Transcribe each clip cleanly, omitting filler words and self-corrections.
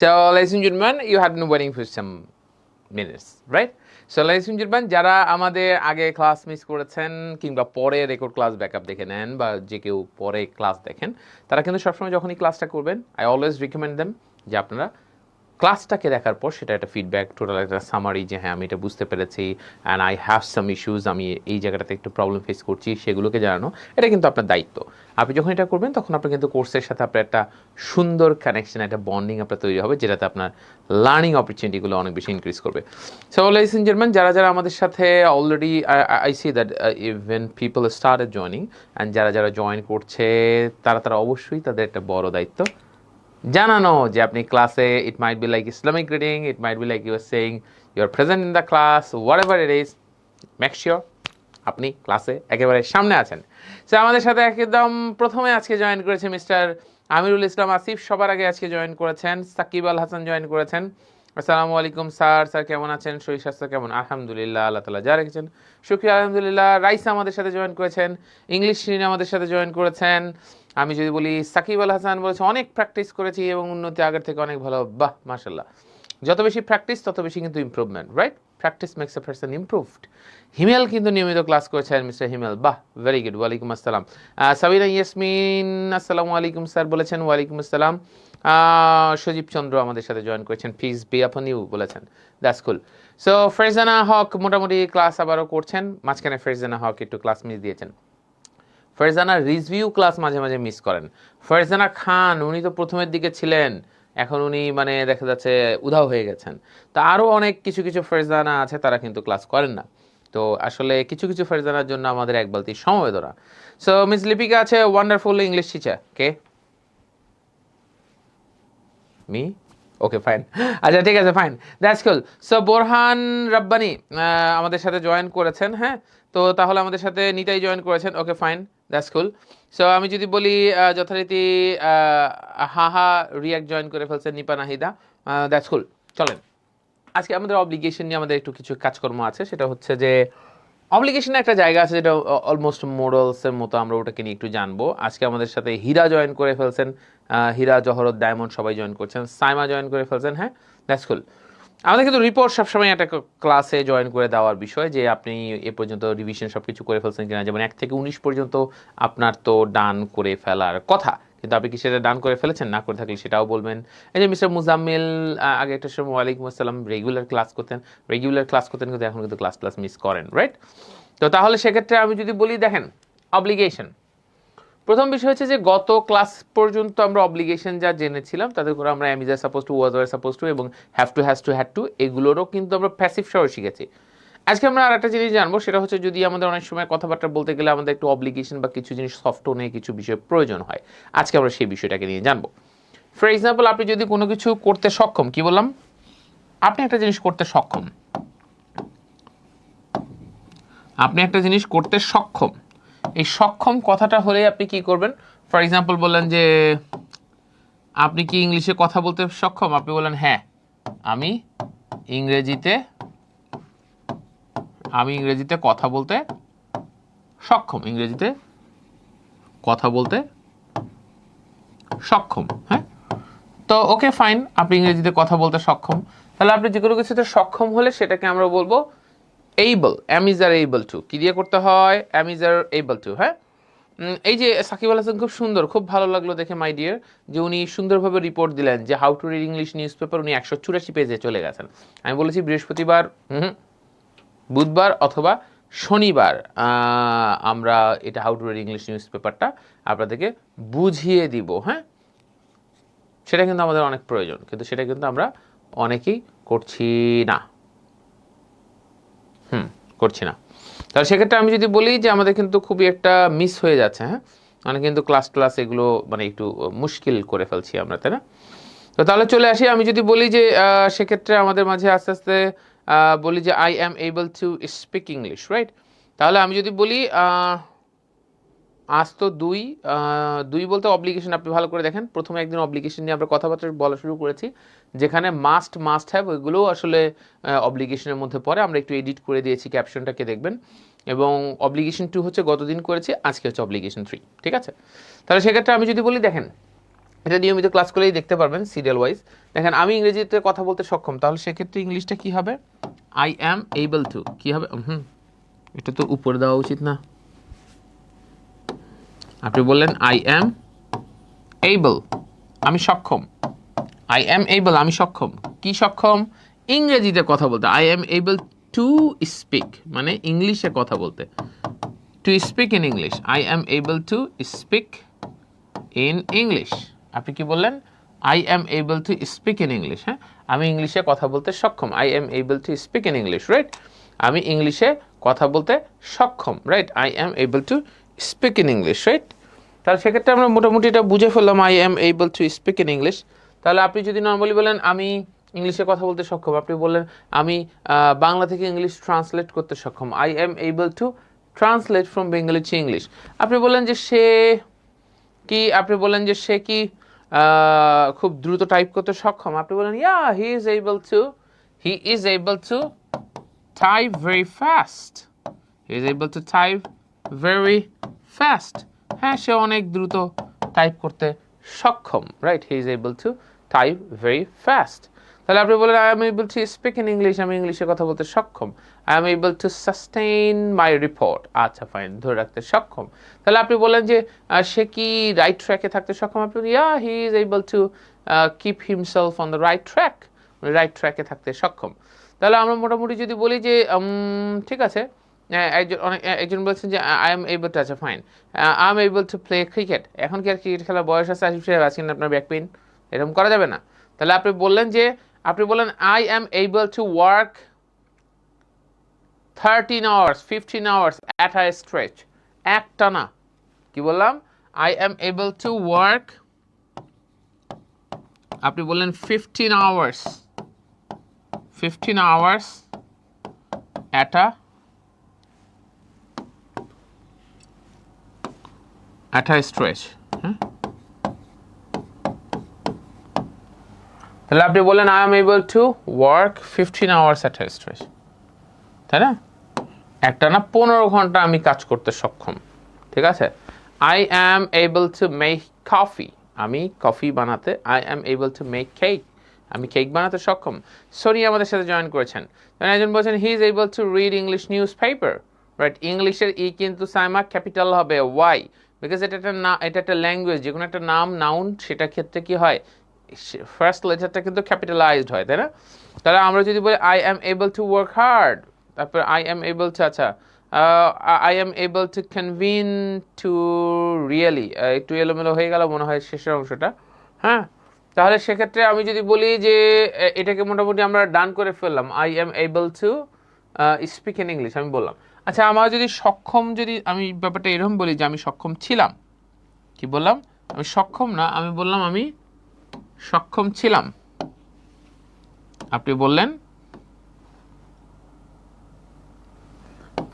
So, ladies and gentlemen, you have been waiting for some minutes, right? So, ladies and gentlemen, যারা আমাদের আগে class miss করেছেন কিংবা পরে রেকর্ড ক্লাস ব্যাকআপ দেখে নেন বা যে কেউ পরে ক্লাস দেখেন, তারা কিন্তু সবসময় যখনই ক্লাসটা করবেন, আই অলওয়েজ রিকমেন্ড দেম যে আপনারা ক্লাসটাকে দেখার পর সেটা একটা ফিডব্যাক, টোটাল একটা সামারি যে হ্যাঁ আমি এটা বুঝতে পেরেছি and I have some issues, আমি এই জায়গাটাতে একটু প্রবলেম ফেস করছি, সেগুলোকে জানানো, এটা কিন্তু আপনার দায়িত্ব। আপনি যখন এটা করবেন তখন আপনি কিন্তু কোর্সের সাথে আপনার একটা সুন্দর কানেকশন, একটা বন্ডিং আপনার তৈরি হবে, যেটাতে আপনার লার্নিং অপরচুনিটিগুলো অনেক বেশি ইনক্রিজ করবে। সো লেডিস এন্ড জেন্টলম্যান, যারা যারা আমাদের সাথে already I see that even people started joining and যারা যারা জয়েন করছে তারা অবশ্যই তাদের একটা বড় দায়িত্ব জানানো যে আপনি ক্লাসে, it might be like Islamic reading, it might be like you are saying you are present in the class, whatever it is, make sure আপনি ক্লাসে একেবারে সামনে আছেন। সো আমাদের সাথে একদম প্রথমে আজকে জয়েন করেছে মিস্টার আমিরুল ইসলাম আসিফ, সবার আগে আজকে জয়েন করেছেন। সাকিব আল হাসান জয়েন করেছেন। আসসালামু আলাইকুম স্যার, স্যার কেমন আছেন? শরীর স্বাস্থ্য কেমন? আলহামদুলিল্লাহ, আল্লাহ তালা যা রেখেছেন শুকরিয়া আলহামদুলিল্লাহ। রাইসা আমাদের সাথে জয়েন করেছেন, ইংলিশ শ্রেণী আমাদের সাথে জয়েন করেছেন। আমি যদি বলি সাকিব আল হাসান বলেছে অনেক প্র্যাকটিস করেছি এবং উন্নতি আগের থেকে অনেক ভালো। বাহ, মাশাল্লাহ। যত বেশি প্র্যাকটিস তত বেশি কিন্তু improvement, right? Practice makes a person improved. Himel কিন্তু নিয়মিত ক্লাস করেছেন মিস্টার হিমেল, বাহ, ভেরি গুড। ওয়ালাইকুম আসসালাম। সাবিনা ইয়াসমিন আসসালামু আলাইকুম স্যার বলেছেন। ওয়ালাইকুম আসসালাম। সজীব চন্দ্র আমাদের সাথে জয়েন করেছেন, পিস বি আপন ইউ বলেছেন, দ্যাটস কুল। সো ফেরজানা হক মোটামুটি ক্লাস আবারও করছেন, মাঝখানে ফেরজানা হক একটু ক্লাস মিস দিয়েছেন। ফেরজানা রিভিউ ক্লাস মাঝে মাঝে মিস করেন। ফেরজানা খান, উনি তো প্রথমের দিকে ছিলেন, এখন উনি মানে দেখা যাচ্ছে উধাও হয়ে গেছেন। তা আরও অনেক কিছু কিছু ফেরজানা আছে, তারা কিন্তু ক্লাস করেন না। তো আসলে কিছু কিছু ফেরজানার জন্য আমাদের এক বালতি সমবেদনা। সো মিস লিপিকা আছে, ওয়ান্ডারফুল ইংলিশ টিচার। কে? মি? ওকে, ফাইন। আচ্ছা, ঠিক আছে, fine, that's cool. So Borhan Rabbani আমাদের সাথে জয়েন করেছেন, হ্যাঁ। তো তাহলে আমাদের সাথে নিতাই জয়েন করেছেন, okay fine, that's cool. So আমি যদি বলি যথারীতি হাহা রিয়াক্ট জয়েন করে ফেলছেন নিপা নাহিদা, দ্যাটস কুল। চলেন, আজকে আমাদের অব্লিগেশন নিয়ে আমাদের একটু কিছু কাজকর্ম আছে। সেটা হচ্ছে যে অব্লিগেশনের একটা জায়গা আছে যেটা অলমোস্ট মোরালসের মতো, আমরা ওটাকে নিয়ে একটু জানবো। আজকে আমাদের সাথে হীরা জয়েন করে ফেলছেন, হীরা, জহরত, ডায়মন্ড সবাই জয়েন করছেন, সাইমা জয়েন করে ফেলছেন, হ্যাঁ, দ্যাটস কুল। আমাদের কিন্তু রিপোর্ট সবসময় একটা ক্লাসে জয়েন করে দেওয়ার বিষয়, যে আপনি এ পর্যন্ত রিভিশন সব কিছু করে ফেলছেন কিনা। যেমন 1 থেকে 19 পর্যন্ত আপনার তো ডান করে ফেলার কথা, কিন্তু আপনি কি সেটা ডান করে ফেলেছেন? না করে থাকলে সেটাও বলবেন। এই যে মিস্টার মুজাম্মিল আগে একটা সময় ওয়ালাইকুম আসসালাম, রেগুলার ক্লাস করতেন কিন্তু এখন কিন্তু ক্লাস মিস করেন, রাইট? তো তাহলে সেক্ষেত্রে আমি যদি বলি, দেখেন অব্লিগেশন, প্রথম বিষয় হচ্ছে যে গত ক্লাস পর্যন্ত আমরা অব্লিগেশন যা জেনেছিলাম তাতে করে আমরা am is suppose to, was were suppose to এবং have to, has to, had to, এগুলোরও কিন্তু আমরা প্যাসিভ সহ শিখেছি। আজকে আমরা আর একটা জিনিস জানবো, সেটা হচ্ছে যদি আমাদের অনেক সময় কথাবার্তা বলতে গেলে আমাদের একটু অব্লিগেশন বা কিছু জিনিস সফট টোনে কিছু বিষয় প্রয়োজন হয়, আজকে আমরা সেই বিষয়টাকে নিয়ে জানবো। ফর এক্সাম্পল, আপনি যদি কোনো কিছু করতে সক্ষম, কি বললাম? আপনি একটা জিনিস করতে সক্ষম, আপনি একটা জিনিস করতে সক্ষম, এই সক্ষম কথাটা হলে আপনি কি করবেন? ফর এক্সাম্পল বললেন যে আপনি কি ইংলিশে কথা বলতে সক্ষম? আপনি বললেন হ্যাঁ, আমি ইংরেজিতে কথা বলতে সক্ষম, ইংরেজিতে কথা বলতে সক্ষম, হ্যাঁ। তো ওকে ফাইন, আপনি ইংরেজিতে কথা বলতে সক্ষম। তাহলে আপনি যে কোনো কিছুতে সক্ষম হলে সেটাকে আমরা বলবো able, am is R able two. কি দিয়ে করতে হয়? Am is R able two, হ্যাঁ। এই যে সাকিব আল হাসান খুব সুন্দর, খুব ভালো লাগলো দেখে মাই ডিয়ার, যে উনি সুন্দরভাবে রিপোর্ট দিলেন যে how to read English news paper উনি 184 পেজে চলে গেছেন। আমি বলেছি বৃহস্পতিবার, বুধবার অথবা শনিবার আমরা এটা how to read English news পেপারটা আপনাদেরকে বুঝিয়ে দিব, হ্যাঁ। সেটা কিন্তু আমাদের অনেক প্রয়োজন, কিন্তু সেটা কিন্তু আমরা অনেকেই করছি না, করছি না। তাহলে সেক্ষেত্রে আমি যদি বলি যে আমাদের কিন্তু খুবই একটা মিস হয়ে যাচ্ছে, হ্যাঁ, মানে কিন্তু ক্লাস এগুলো মানে একটু মুশকিল করে ফেলছি আমরা, তাই না? তো তাহলে চলে আসি, আমি যদি বলি যে সেক্ষেত্রে আমাদের মাঝে আস্তে আস্তে বলি যে I am able to speak English, right? তাহলে আমি যদি বলি আজ তো দুই বলতে অব্লিগেশন, আপনি ভালো করে দেখেন, প্রথমে একদিন অব্লিগেশন নিয়ে আমরা কথাবার্তা বলা শুরু করেছি, যেখানে মাস্ট হ্যাভ ওইগুলোও আসলে অব্লিগেশনের মধ্যে পড়ে। আমরা একটু এডিট করে দিয়েছি, ক্যাপশনটাকে দেখবেন। এবং অব্লিগেশন 2 হচ্ছে গতদিন করেছি, আজকে হচ্ছে অব্লিগেশন 3, ঠিক আছে? তাহলে সেক্ষেত্রে আমি যদি বলি, দেখেন এটা নিয়মিত ক্লাস করলেই দেখতে পারবেন সিরিয়াল ওয়াইজ। দেখেন আমি ইংরেজিতে কথা বলতে সক্ষম, তাহলে সেক্ষেত্রে ইংলিশটা কি হবে? আই অ্যাম এবল টু কি হবে? এটা তো উপরে দেওয়া উচিত না। আপনি বললেন আই অ্যাম এবল, আমি সক্ষম। আই অ্যাম এবল, আমি সক্ষম। কি সক্ষম? ইংরেজিতে কথা বলতে। I am able to speak, মানে ইংলিশে কথা বলতে। Two speak in English, I am able to speak in English. আপনি কি বললেন? I am able to speak in English. হ্যাঁ, আমি ইংলিশে কথা বলতে সক্ষম। I am able to speak in English, right? আমি ইংলিশে কথা বলতে সক্ষম, right? I am able to speak in English, right? তাহলে সেক্ষেত্রে আমরা মোটামুটি এটা বুঝে ফেললাম, I am able to speak in English. তাহলে আপনি যদি নর্মালি বলেন আমি ইংলিশে কথা বলতে সক্ষম, আপনি বললেন আমি বাংলা থেকে ইংলিশ ট্রান্সলেট করতে সক্ষম। I am able to translate from Bengali to English. আপনি বললেন যে সে কি, আপনি বললেন যে সে কি খুব দ্রুত টাইপ করতে সক্ষম, আপনি বলেন yeah he is able to type very fast. He is able to type very fast. হ্যাঁ, সে অনেক দ্রুত টাইপ করতে সক্ষম, right? He is able to type very fast. তাহলে আপনি বলেন I am able to speak in English, আমি ইংলিশে কথা বলতে সক্ষম। I am able to sustain my rapport, আচ্ছা ফাইন, ধরে রাখতে সক্ষম। তাহলে আপনি বলেন যে সে কি রাইট ট্র্যাকে থাকতে সক্ষম, আপনি yeah he is able to keep himself on the right track, right ট্র্যাকে থাকতে সক্ষম। তাহলে আমরা মোটামুটি যদি বলি যে ঠিক আছে, একজন বলছেন যে আই এম এবল টু, আচ্ছা fine, I am able to play cricket. এখন কি আর ক্রিকেট খেলার বয়স আছে? আসিফ সাহেব আজকে আপনার ব্যাক পেইন, এরকম করা যাবে না। তাহলে আপনি বললেন যে আপনি বললেন I am able to work 13 hours 15 hours at a stretch, একটানা। কি বললাম? I am able to work, আপনি বললেন 15 আওয়ার্স অ্যাট a stretch. তাহলে আপনি বলেন I am able to work 15 hours at a stretch, তাই না? একটানা 15 ঘন্টা আমি কাজ করতে সক্ষম, ঠিক আছে? I am able to make coffee, আমি কফি বানাতে, I am able to make cake, আমি কেক বানাতে সক্ষম। সোনি আমাদের সাথে জয়েন করেছেন। একজন বলছেন হি is able to read English news paper, right? ইংলিশের ই কিন্তু সাইমা ক্যাপিটাল হবে, ওয়াই? বিকজ এটা একটা ল্যাঙ্গুয়েজ, যে কোনো একটা নাম, নাউন, সেটা ক্ষেত্রে কি হয়, ফার্স্ট লেটারটা কিন্তু ক্যাপিটালাইজড হয়, তাই না? তাহলে আমরা যদি বলি I am able to work hard, তারপর আই অ্যাম এবল টু, আচ্ছা I am able to কনভিন to really, একটু এলোমেলো হয়ে গেল মনে হয় শেষের অংশটা। হ্যাঁ, তাহলে সেক্ষেত্রে আমি যদি বলি যে এটাকে মোটামুটি আমরা ডান করে ফেললাম, I am able to speak in English, আমি বললাম। আচ্ছা, আমার যদি সক্ষম, যদি আমি ব্যাপারটা এরকম বলি যে আমি সক্ষম ছিলাম, কি বললাম? আমি সক্ষম না, আমি বললাম আমি সক্ষম ছিলাম। আপনি বললেন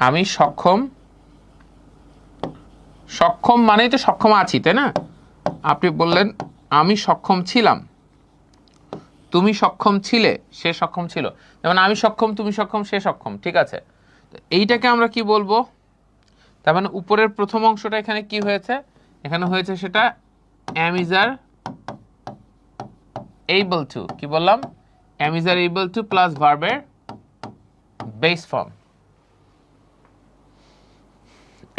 আমি সক্ষম, সক্ষম মানেই তো সক্ষম আছি, তাই না? আপনি বললেন আমি সক্ষম ছিলাম, তুমি সক্ষম ছিলে, সে সক্ষম ছিল। যেমন আমি সক্ষম, তুমি সক্ষম, সে সক্ষম, ঠিক আছে? এইটাকে আমরা কি বলবো? তার মানে উপরের প্রথম অংশটা এখানে কি হয়েছে? এখানে হয়েছে সেটা am is are able to, কি বললাম? am is are able to plus ভার্বের base form,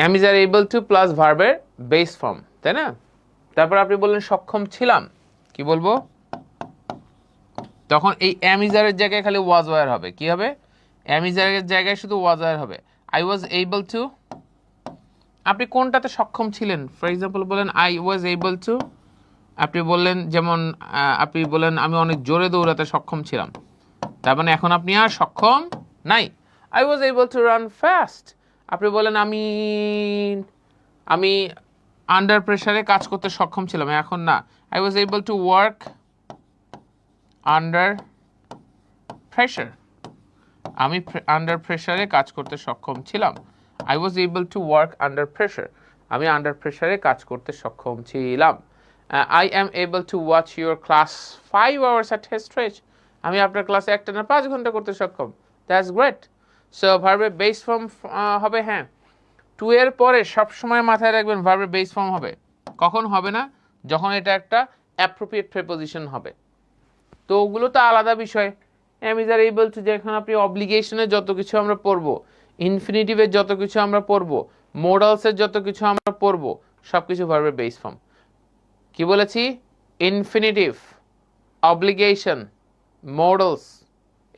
am is are able to plus ভার্বের বেস ফর্ম, তাই না? তারপর আপনি বললেন সক্ষম ছিলাম, কি বলবো? তখন এই am is are এর জায়গায় খালি was were হবে, কি হবে? am is are এর জায়গায় শুধু was were হবে। I was able to, আপনি কোনটাতে সক্ষম ছিলেন? ফর এক্সাম্পল বলেন আই ওয়াজ এবল টু, আপনি বললেন যেমন আপনি বলেন আমি অনেক জোরে দৌড়াতে সক্ষম ছিলাম, তার মানে এখন আপনি আর সক্ষম নাই। I was able to run fast, আপনি বলেন আমি আন্ডার প্রেশারে কাজ করতে সক্ষম ছিলাম, এখন না। I was able to work under pressure, আমি আন্ডার প্রেশারে কাজ করতে সক্ষম ছিলাম। I was able to work under pressure, আমি আন্ডার প্রেশারে কাজ করতে সক্ষম ছিলাম। I am able to watch your class 5 hours at a stretch, আমি আপনার ক্লাসে একটানা 5 ঘন্টা করতে সক্ষম। That's great. So ভার্বের বেস ফর্ম হবে, হ্যাঁ, টু এর পরে সবসময় মাথায় রাখবেন ভার্বের বেস ফর্ম হবে। কখন হবে না? যখন এটা একটা অ্যাপ্রোপ্রিয়েট প্রিপোজিশন হবে। তো ওগুলো তো আলাদা বিষয়। Am is are able to, যেখানে আপনি অব্লিগেশনের যত কিছু আমরা পড়বো, ইনফিনিটিভের যত কিছু আমরা পড়বো, মোডালসের যত কিছু আমরা পড়বো, সব কিছু ভার্বের বেস ফর্ম। কি বলেছি? ইনফিনিটিভ, অব্লিগেশন, মোডালস,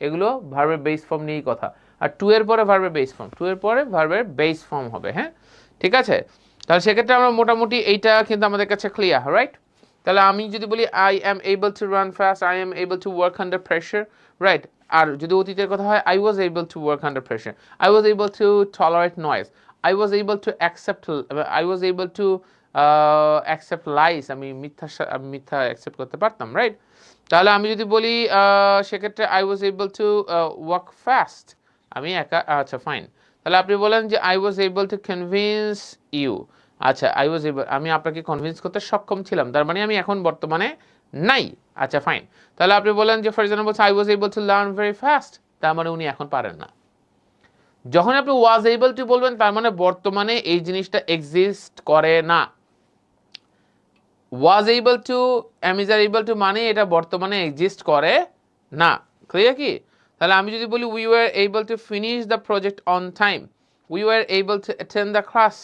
এগুলো ভার্বের বেস ফর্ম নিয়েই কথা। আর টু এর পরে ভার্বের বেস ফর্ম, টু এর পরে ভার্বের বেস ফর্ম হবে। হ্যাঁ, ঠিক আছে। তাহলে সেক্ষেত্রে আমরা মোটামুটি এইটা কিন্তু আমাদের কাছে ক্লিয়ার, রাইট? তাহলে আমি যদি বলি I am able to run fast, I am able to work under pressure, right? আর যদি অতীতের কথা হয়, I was able to work under pressure, I was able to tolerate noise, I was able to accept, I was able to accept lies, আমি মিথ্যা accept করতে পারতাম, right? তাহলে আমি যদি বলি সেক্ষেত্রে I was able to work fast, আমি একা, আচ্ছা ফাইন। তাহলে আপনি বলেন যে I was able to convince you, আচ্ছা আই ওয়াজ এবল, আমি আপনাকে কনভিন্স করতে সক্ষম ছিলাম, তার মানে আমি এখন বর্তমানে নাই, আচ্ছা ফাইন। তাহলে আপনি বলেন যে for example I was able to learn very fast, তার মানে উনি এখন পারেন না। যখন আপনি ওয়াজ এবল টু বলবেন, তার মানে বর্তমানে এই জিনিসটা এক্সিস্ট করে না। Was able to, am is are able to মানে এটা বর্তমানে এক্সিস্ট করে না। ক্লিয়ার কি? তাহলে আমি যদি বলি we were able to finish the project on time, we were able to attend the class,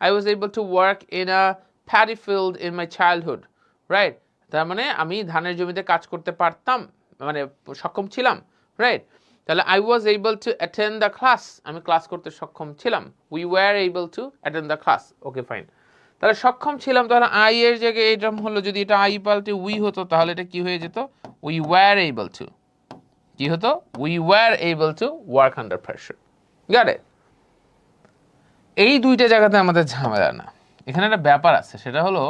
I was able to work in a paddy field in my childhood, right? তার মানে আমি ধানের জমিতে কাজ করতে পারতাম, মানে সক্ষম ছিলাম, রাইট? তাহলে I was able to attend the class, আমি ক্লাস করতে সক্ষম ছিলাম, we were able to attend the class, okay fine. তাহলে সক্ষম ছিলাম, তাহলে আই এর জায়গায় এটা হলো, যদি এটা আই পাল্টে উই হতো তাহলে এটা কি হয়ে যেত? উই ওয়ার এবল টু, কি হতো? We were able to work under pressure. Got it? এই দুইটা জায়গাতে আমাদের ঝামেলা না। এখানে একটা ব্যাপার আছে, সেটা হলো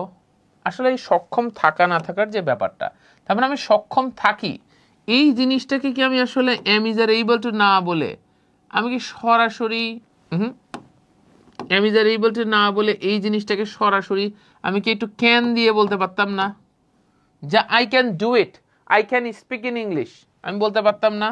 আসলে এই সক্ষম থাকা না থাকার যে ব্যাপারটা। তার মানে আমি সক্ষম থাকি, এই জিনিসটাকে কি আমি আসলে am is are able to না বলে আমি কি সরাসরি am is are able to না বলে এই জিনিসটাকে সরাসরি আমি কি একটু ক্যান দিয়ে বলতে পারতাম না? যা I can do it, I can speak in English, আমি বলতে পারতাম না?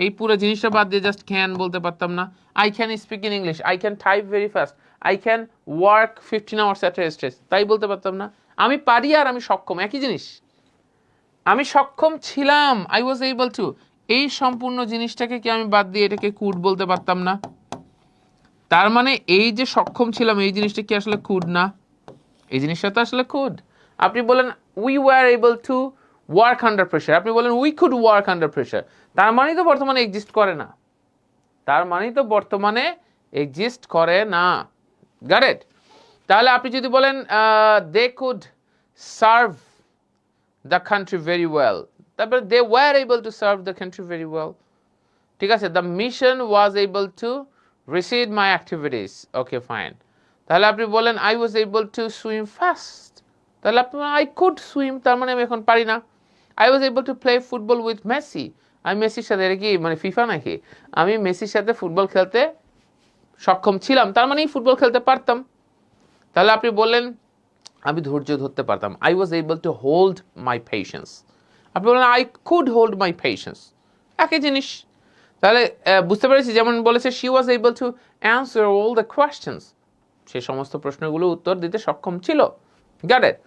এই পুরো জিনিসটা বাদ দিয়ে জাস্ট ক্যান বলতে পারতাম না? I can speak in English, I can type very fast, I can work 15 hours at a stretch, তাই বলতে পারতাম না? আমি পারি আর আমি সক্ষম একই জিনিস। আমি সক্ষম ছিলাম, আই ওয়াজ এবল টু, এই সম্পূর্ণ জিনিসটাকে কি আমি বাদ দিয়ে এটাকে কুড বলতে পারতাম না? তার মানে এই যে সক্ষম ছিলাম, এই জিনিসটা কি আসলে কুড না? এই জিনিসটা তো আসলে কুড। আপনি বলেন we were able to work under pressure, আপনি বলেন we could work under pressure, তার মানেই তো বর্তমানে এক্সিস্ট করে না, তার মানেই তো বর্তমানে এক্সিস্ট করে না। Got it? তাহলে আপনি যদি বলেন they could serve the country very well, তারপরে they were able to serve the country very well, ঠিক আছে? The mission was able to receive my activities, okay fine. তাহলে আপনি বলেন I was able to swim fast, তাহলে আপনি I could swim, তার মানে আমি এখন পারি না। I was able to play football with Messi, আমি মেসির সাথে, এটা কি মানে ফিফা নাকি? আমি মেসির সাথে ফুটবল খেলতে সক্ষম ছিলাম, তার মানে ফুটবল খেলতে পারতাম। তাহলে আপনি বললেন আমি ধৈর্য ধরতে পারতাম, I was able to hold my patience, আপনি বললেন I could hold my patience, একই জিনিস। তাহলে বুঝতে পেরেছি, যেমন বলেছে she was able to answer all the questions, সে সমস্ত প্রশ্নগুলো উত্তর দিতে সক্ষম ছিল। Got it?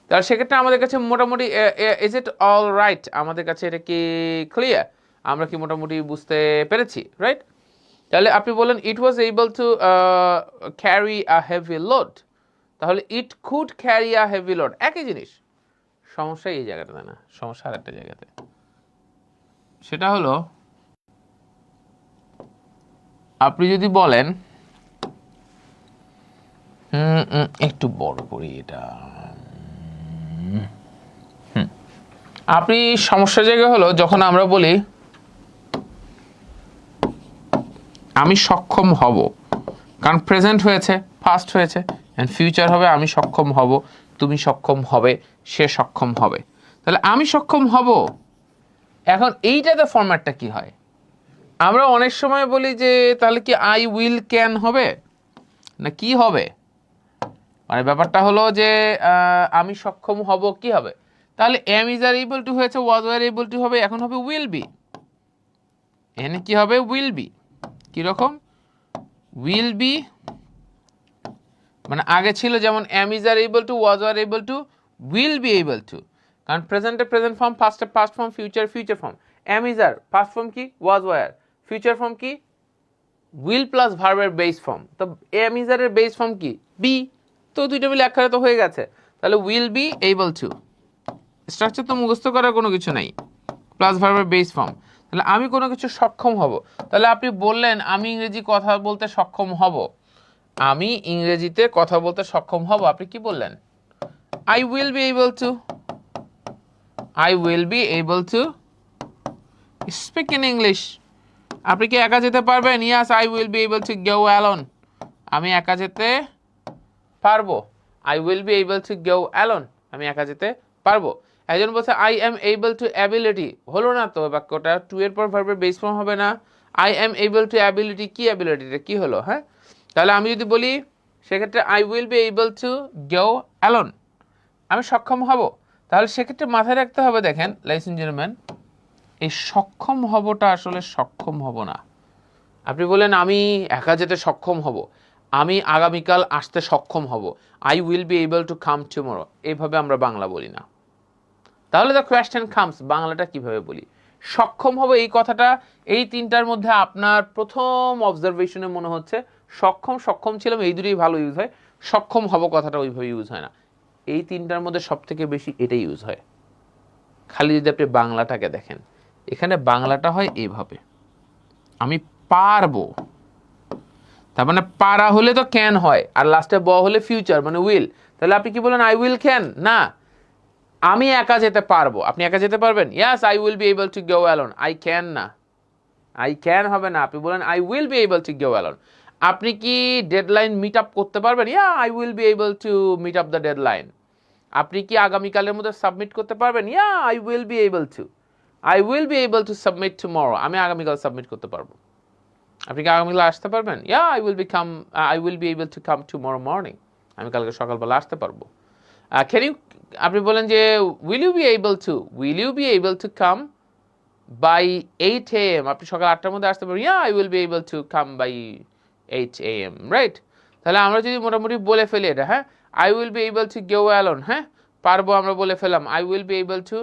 তাহলে সেক্ষেত্রে আমাদের কাছে মোটামুটি ইজ ইট অল রাইট, আমাদের কাছে এটা কি ক্লিয়ার? আমরা কি মোটামুটি বুঝতে পেরেছি, রাইট? তাহলে আপনি বলেন it was able to carry a heavy load, তাহলে it could carry a heavy load, একই জিনিস। সমস্যা এই জায়গাটাতে না, সমস্যা আর একটা জায়গাতে, সেটা হলো আপনি যদি বলেন একটু বড় করি এটা, আপনি সমস্যা জায়গা হলো যখন আমরা বলি আমি সক্ষম হব, কারণ প্রেজেন্ট হয়েছে, পাস্ট হয়েছে, এন্ড ফিউচার হবে আমি সক্ষম হব, তুমি সক্ষম হবে, সে সক্ষম হবে। তাহলে আমি সক্ষম হব, এখন এইটাতে ফরম্যাটটা কি হয়? আমরা অনেক সময় বলি যে তাহলে কি আই উইল ক্যান হবে না কি হবে? মানে ব্যাপারটা হলো যে আমি সক্ষম হব কি হবে? তাহলে am is are able to হয়েছে ওয়াজ ওয়ার এবল টু হবে, এখন হবে উইল বি। এখানে কি হবে? Will be. কিরকম? উইল বি মানে আগে ছিল যেমন am is are able to was were able to will be able to, কারণ প্রেজেন্টে প্রেজেন্ট ফর্ম, পাস্টে past form, future future form. am is are, past form কি was were, ফিউচার ফর্ম কি will plus ভার্বের base form. তো am is are এর base form কি be, তো দুইটা মিলে একসাথে তো হয়ে গেছে, তাহলে will be able to, structure তো মুখস্থ করার কোনো কিছু নাই, প্লাস ভার্বের বেস ফর্ম। তাহলে আমি কোনো কিছু সক্ষম হব, তাহলে আপনি বললেন আমি ইংরেজি কথা বলতে সক্ষম হব, আমি ইংরেজিতে কথা বলতে সক্ষম হব, আপনি কি বললেন? I will be able to, I will be able to speak in English. আপনি কি একা যেতে পারবেন? Yes, I will be able to go alone. আমি একা যেতে পারবো। I will be able to go alone. আমি একা যেতে পারবো। একজন বলছে I am able to ability, হলো না তো বাক্যটা, টু এর পর ভার্বের বেস ফর্ম হবে না। I am able to ability, কি অ্যাবিলিটিটা কি হলো? হ্যাঁ, তাহলে আমি যদি বলি সেক্ষেত্রে I will be able to go alone, আমি সক্ষম হব, তাহলে সেক্ষেত্রে মাথায় রাখতে হবে, দেখেন ladies and gentlemen, এই সক্ষম হবটা আসলে সক্ষম হব না। আপনি বলেন আমি একা যেতে সক্ষম হব, আমি আগামীকাল আসতে সক্ষম হব, I will be able to come tomorrow, এইভাবে আমরা বাংলা বলি না। তাহলে দ্য কোয়েশ্চেন কামস, বাংলাটা কিভাবে বলি? সক্ষম হব, এই কথাটা এই তিনটার মধ্যে আপনার প্রথম অবজারভেশনে মনে হচ্ছে সক্ষম, সক্ষম ছিলাম, এই দুটোই ভালো ইউজ হয়, সক্ষম হব কথাটা ওইভাবে ইউজ হয় না। এই তিনটার মধ্যে সব থেকে বেশি এটাই ইউজ হয়। খালি যদি আপনি বাংলাটাকে দেখেন, এখানে বাংলাটা হয় এইভাবে, আমি পারবো, তার মানে পারা হলে তো ক্যান হয়, আর লাস্টে ব হলে ফিউচার মানে উইল, তাহলে আপনি কি বলেন আই উইল ক্যান? না, আমি একা যেতে পারবো। আপনি একা যেতে পারবেন? Yes, I will be able to go alone. I can না, আই ক্যান হবে না, আপনি বলেন I will be able to go alone. আপনি কি ডেডলাইন মিট আপ করতে পারবেন? Yeah, I will be able to meet up the deadline. আপনি কি আগামীকালের মধ্যে সাবমিট করতে পারবেন? Yeah, I will be able to, I will be able to submit tomorrow, আমি আগামীকাল সাবমিট করতে পারবো। আপনি কি আগামীকাল আসতে পারবেন? Yeah, I will be able to come tomorrow morning, আমি কালকে সকালবেলা আসতে পারবো। ক্যান ইউ, আপনি বলেন যে will you be able to come by 8 AM, আপনি সকাল 8টার মধ্যে আসতে পারবেন? Yeah, I will be able to come by 8 AM, right? তাহলে আমরা যদি মোটামুটি বলে ফেলি এটা, হ্যাঁ, I will be able to go alone, হ্যাঁ পারবো, আমরা বলে ফেলাম I will be able to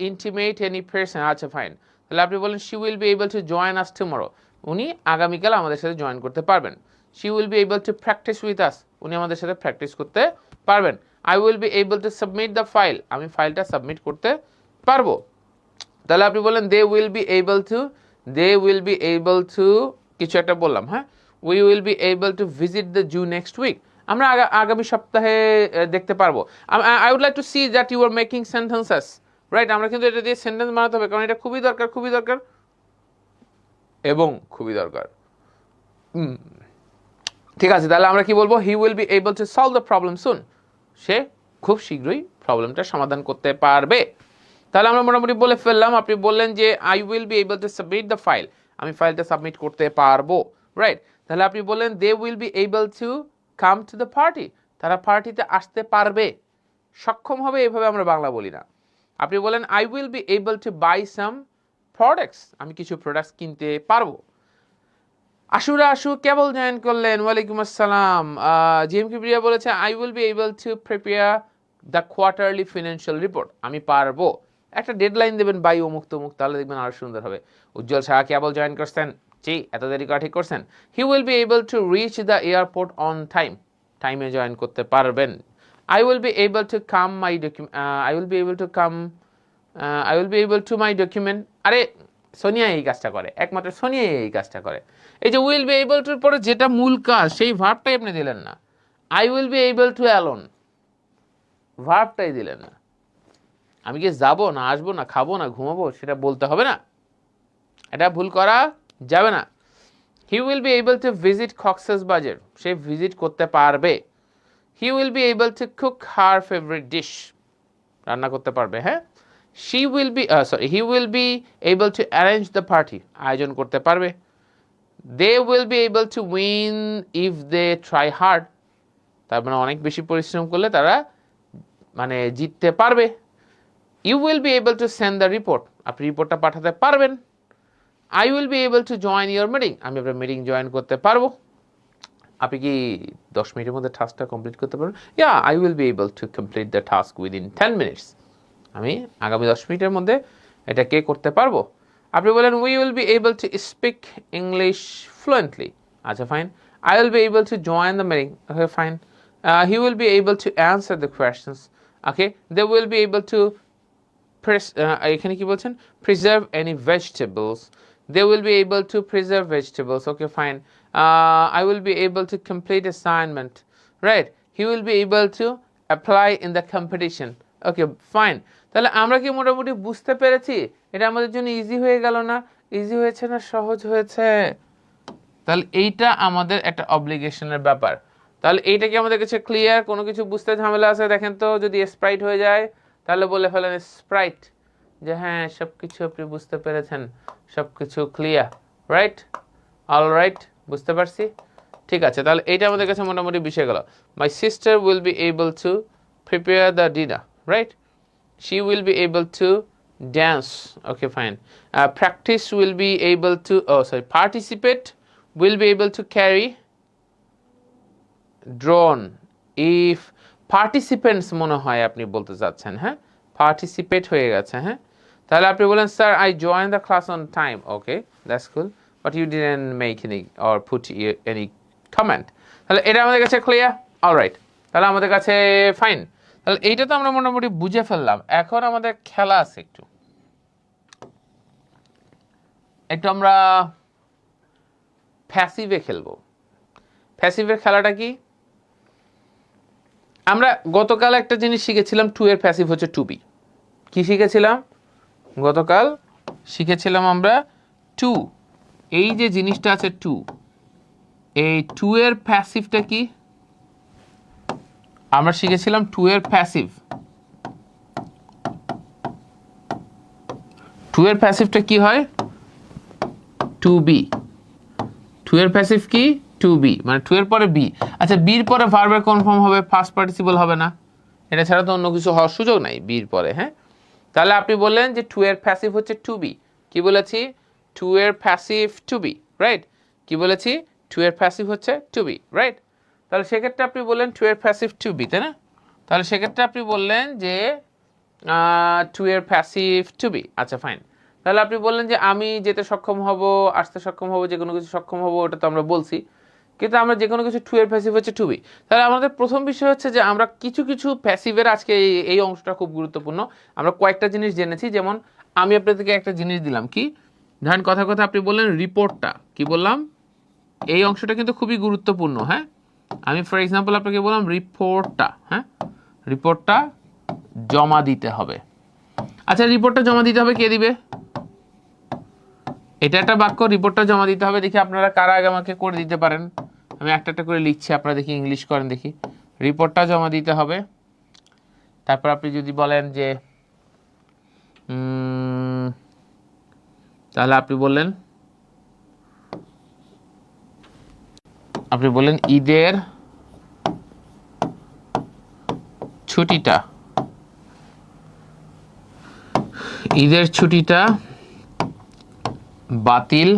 intimate any person, আচ্ছা ফাইন। তাহলে আপনি বলেন she will be able to join us tomorrow, উনি আগামীকাল আমাদের সাথে জয়েন করতে পারবেন। She will be able to practise with us, উনি আমাদের সাথে প্র্যাকটিস করতে পারবেন। I will be able to submit the file, আমি ফাইলটা সাবমিট করতে পারবো। তাহলে আপনি বলেন they will be able to, they will be able to কিছু একটা বললাম, হ্যাঁ, we will be able to visit the zoo next week, আমরা আগামী সপ্তাহে দেখতে পারবো। I would like to see that you are making sentences, right? আমরা কিন্তু এটা দিয়ে সেন্টেন্স বানাতে হবে, কারণ এটা খুবই দরকার, খুবই দরকার এবং খুবই দরকার। ঠিক আছে, তাহলে আমরা কি বলবো? He will be able to solve the problem soon, সে খুব শীঘ্রই প্রবলেমটা সমাধান করতে পারবে। তাহলে আমরা মোটামুটি বলে ফেললাম। আপনি বললেন যে I will be able to submit the file, আমি ফাইলটা সাবমিট করতে পারবো, রাইট? তাহলে আপনি বললেন they will be able to come to the party, তারা পার্টিতে আসতে পারবে, সক্ষম হবে, এইভাবে আমরা বাংলা বলি না। আপনি বলেন I will be able to buy some products, আমি কিছু প্রোডাক্টস কিনতে পারবো। আশুরা আশু কেবল জয়েন করলেন, ওয়ালাইকুম আসসালাম। জিএম কিবরিয়া বলেছে I will be able to prepare the quarterly financial report, আমি পারবো। একটা ডেডলাইন দেবেন বাই অমুক তমুক, তাহলে দেখবেন আরো সুন্দর হবে। উজ্জ্বল শাহ কেবল জয়েন করছেন, জি এত দেরি করা ঠিক করছেন। He will be able to reach the airport on time, টাইমে জয়েন করতে পারবেন। I will be able to come my document, I will be able to come, I will be able to my document, আরে সোনিয়া এই কাজটা করে, একমাত্র সোনিয়া এই কাজটা করে। এই যে উইল বি এবল টুর পরে যেটা মূল কাজ, সেই ভার্বটাই আপনি দিলেন না। I will be able to alone, ভার্বটাই দিলেন না। আমি কি যাবো না, আসবো না, খাবো না, ঘুমাবো, সেটা বলতে হবে না, এটা ভুল করা যাবে না। হি will be able to visit Cox's বাজার, সে ভিজিট করতে পারবে। হি will be able to cook her favourite dish, রান্না করতে পারবে, হ্যাঁ। she will be he will be able to arrange the party, আয়োজন করতে পারবে। they will be able to win if they try hard, তার মানে অনেক বেশি পরিশ্রম করলে তারা মানে জিততে পারবে। you will be able to send the report, আপনি রিপোর্টটা পাঠাতে পারবেন। I will be able to join your meeting, আমি আপনার মিটিং জয়েন করতে পারবো। আপনি কি 10 মিনিটের মধ্যে টাস্কটা কমপ্লিট করতে পারবেন? Yeah, I will be able to complete the task within 10 minutes. আমি আগামী 10 মিনিটের মধ্যে এটাকে করতে পারবো। আপনি বলেন we will be able to speak English fluently. আচ্ছা fine. I will be able to join the meeting. Okay fine. He will be able to answer the questions. Okay, they will be able to এখানে কি বলছেন? Preserve any vegetables. They will be able to preserve vegetables. Okay, fine. I will be able to complete assignment. Right. He will be able to apply in the competition. Okay, fine. তাহলে আমরা কি মোটামুটি বুঝতে পেরেছি? এটা আমাদের জন্য easy হয়ে গেল না? ইজি হয়েছে না সহজ হয়েছে? তাহলে এইটা আমাদের একটা অব্লিগেশনের ব্যাপার। তাহলে এইটা কি আমাদের কাছে ক্লিয়ার? কোনো কিছু বুঝতে ঝামেলা আছে? দেখেন তো, যদি স্প্রাইট হয়ে যায় তাহলে বলে ফেলেন স্প্রাইট, যে হ্যাঁ সব কিছু আপনি বুঝতে পেরেছেন, সব কিছু ক্লিয়ার। রাইট? অল রাইট, বুঝতে পারছি। ঠিক আছে, তাহলে এইটা আমাদের কাছে মোটামুটি বিষয় গেল। My sister will be able to prepare the dinner. Right? She will be able to dance. Okay fine. Practice will be able to participate will be able to carry drone. If participants মনে হয় আপনি বলতে চাচ্ছেন, হ্যাঁ participate হয়ে গেছে, হ্যাঁ। তাহলে আপনি বলেন sir I join the class on time. Okay, that's cool, but you didn't make any or put any comment. তাহলে এটা আমাদের কাছে ক্লিয়ার? অলরাইট, তাহলে আমাদের কাছে ফাইন। তাহলে এইটা তো আমরা মোটামুটি বুঝে ফেললাম। এখন আমাদের খেলা আছে একটু আমরা প্যাসিভে খেলবো। প্যাসিভের খেলাটা কি? আমরা গতকাল একটা জিনিস শিখেছিলাম, টু এর প্যাসিভ হচ্ছে টু বি। কি শিখেছিলাম গতকাল? শিখেছিলাম আমরা টু, এই যে জিনিসটা আছে টু, এই টু এর প্যাসিভটা কি? আমরা শিখেছিলাম টু এর প্যাসিভ। টু এর প্যাসিভটা কি হয়? To be. টু এর প্যাসিভ কি? টু বি, মানে টু এর পরে বি। আচ্ছা, বির পরে ভার্বের কোন ফর্ম হবে? ফার্স্ট পার্টিসিপল হবে না? এটা ছাড়া তো অন্য কিছু হওয়ার সুযোগ নাই বির পরে, হ্যাঁ। তাহলে আপনি বললেন যে টু এর প্যাসিভ হচ্ছে টু বি। কি বলেছি? টু এর প্যাসিভ টু বি, রাইট? কি বলেছি? টু এর প্যাসিভ হচ্ছে টু বি, রাইট? তাহলে সেক্ষেত্রে আপনি বললেন টু এর প্যাসিভ টু বি, তাই না? তাহলে সেক্ষেত্রে আপনি বললেন যে টু এর প্যাসিভ টু বি। আচ্ছা ফাইন। তাহলে আপনি বললেন যে আমি যেতে সক্ষম হব, আসতে সক্ষম হব, যে কোনো কিছু সক্ষম হব, ওটা তো আমরা বলছি। কিন্তু আমরা যে কোনো কিছু টু এর প্যাসিভ হচ্ছে টু বি। তাহলে আমাদের প্রথম বিষয় হচ্ছে যে আমরা কিছু কিছু প্যাসিভের, আজকে এই অংশটা খুব গুরুত্বপূর্ণ। আমরা কয়েকটা জিনিস জেনেছি, যেমন আমি আপনাদেরকে একটা জিনিস দিলাম, কি ধরেন কথা কথা আপনি বললেন রিপোর্টটা। কি বললাম? এই অংশটা কিন্তু খুবই গুরুত্বপূর্ণ, হ্যাঁ। আমি ফর এক্সাম্পল আপনাকে বললাম রিপোর্টটা, হ্যাঁ, রিপোর্টটা জমা দিতে হবে। আচ্ছা, রিপোর্টটা জমা দিতে হবে, কে দিবে? এটা একটা বাক্য, রিপোর্টটা জমা দিতে হবে। দেখি আপনারা কারা আগে আমাকে করে দিতে পারেন। আমি একটা একটা করে লিখছি, আপনারা দেখি ইংলিশ করেন দেখি। রিপোর্টটা জমা দিতে হবে। তারপর আপনি যদি বলেন যে তাহলে আপনি বললেন ঈদের ছুটিটা বাতিল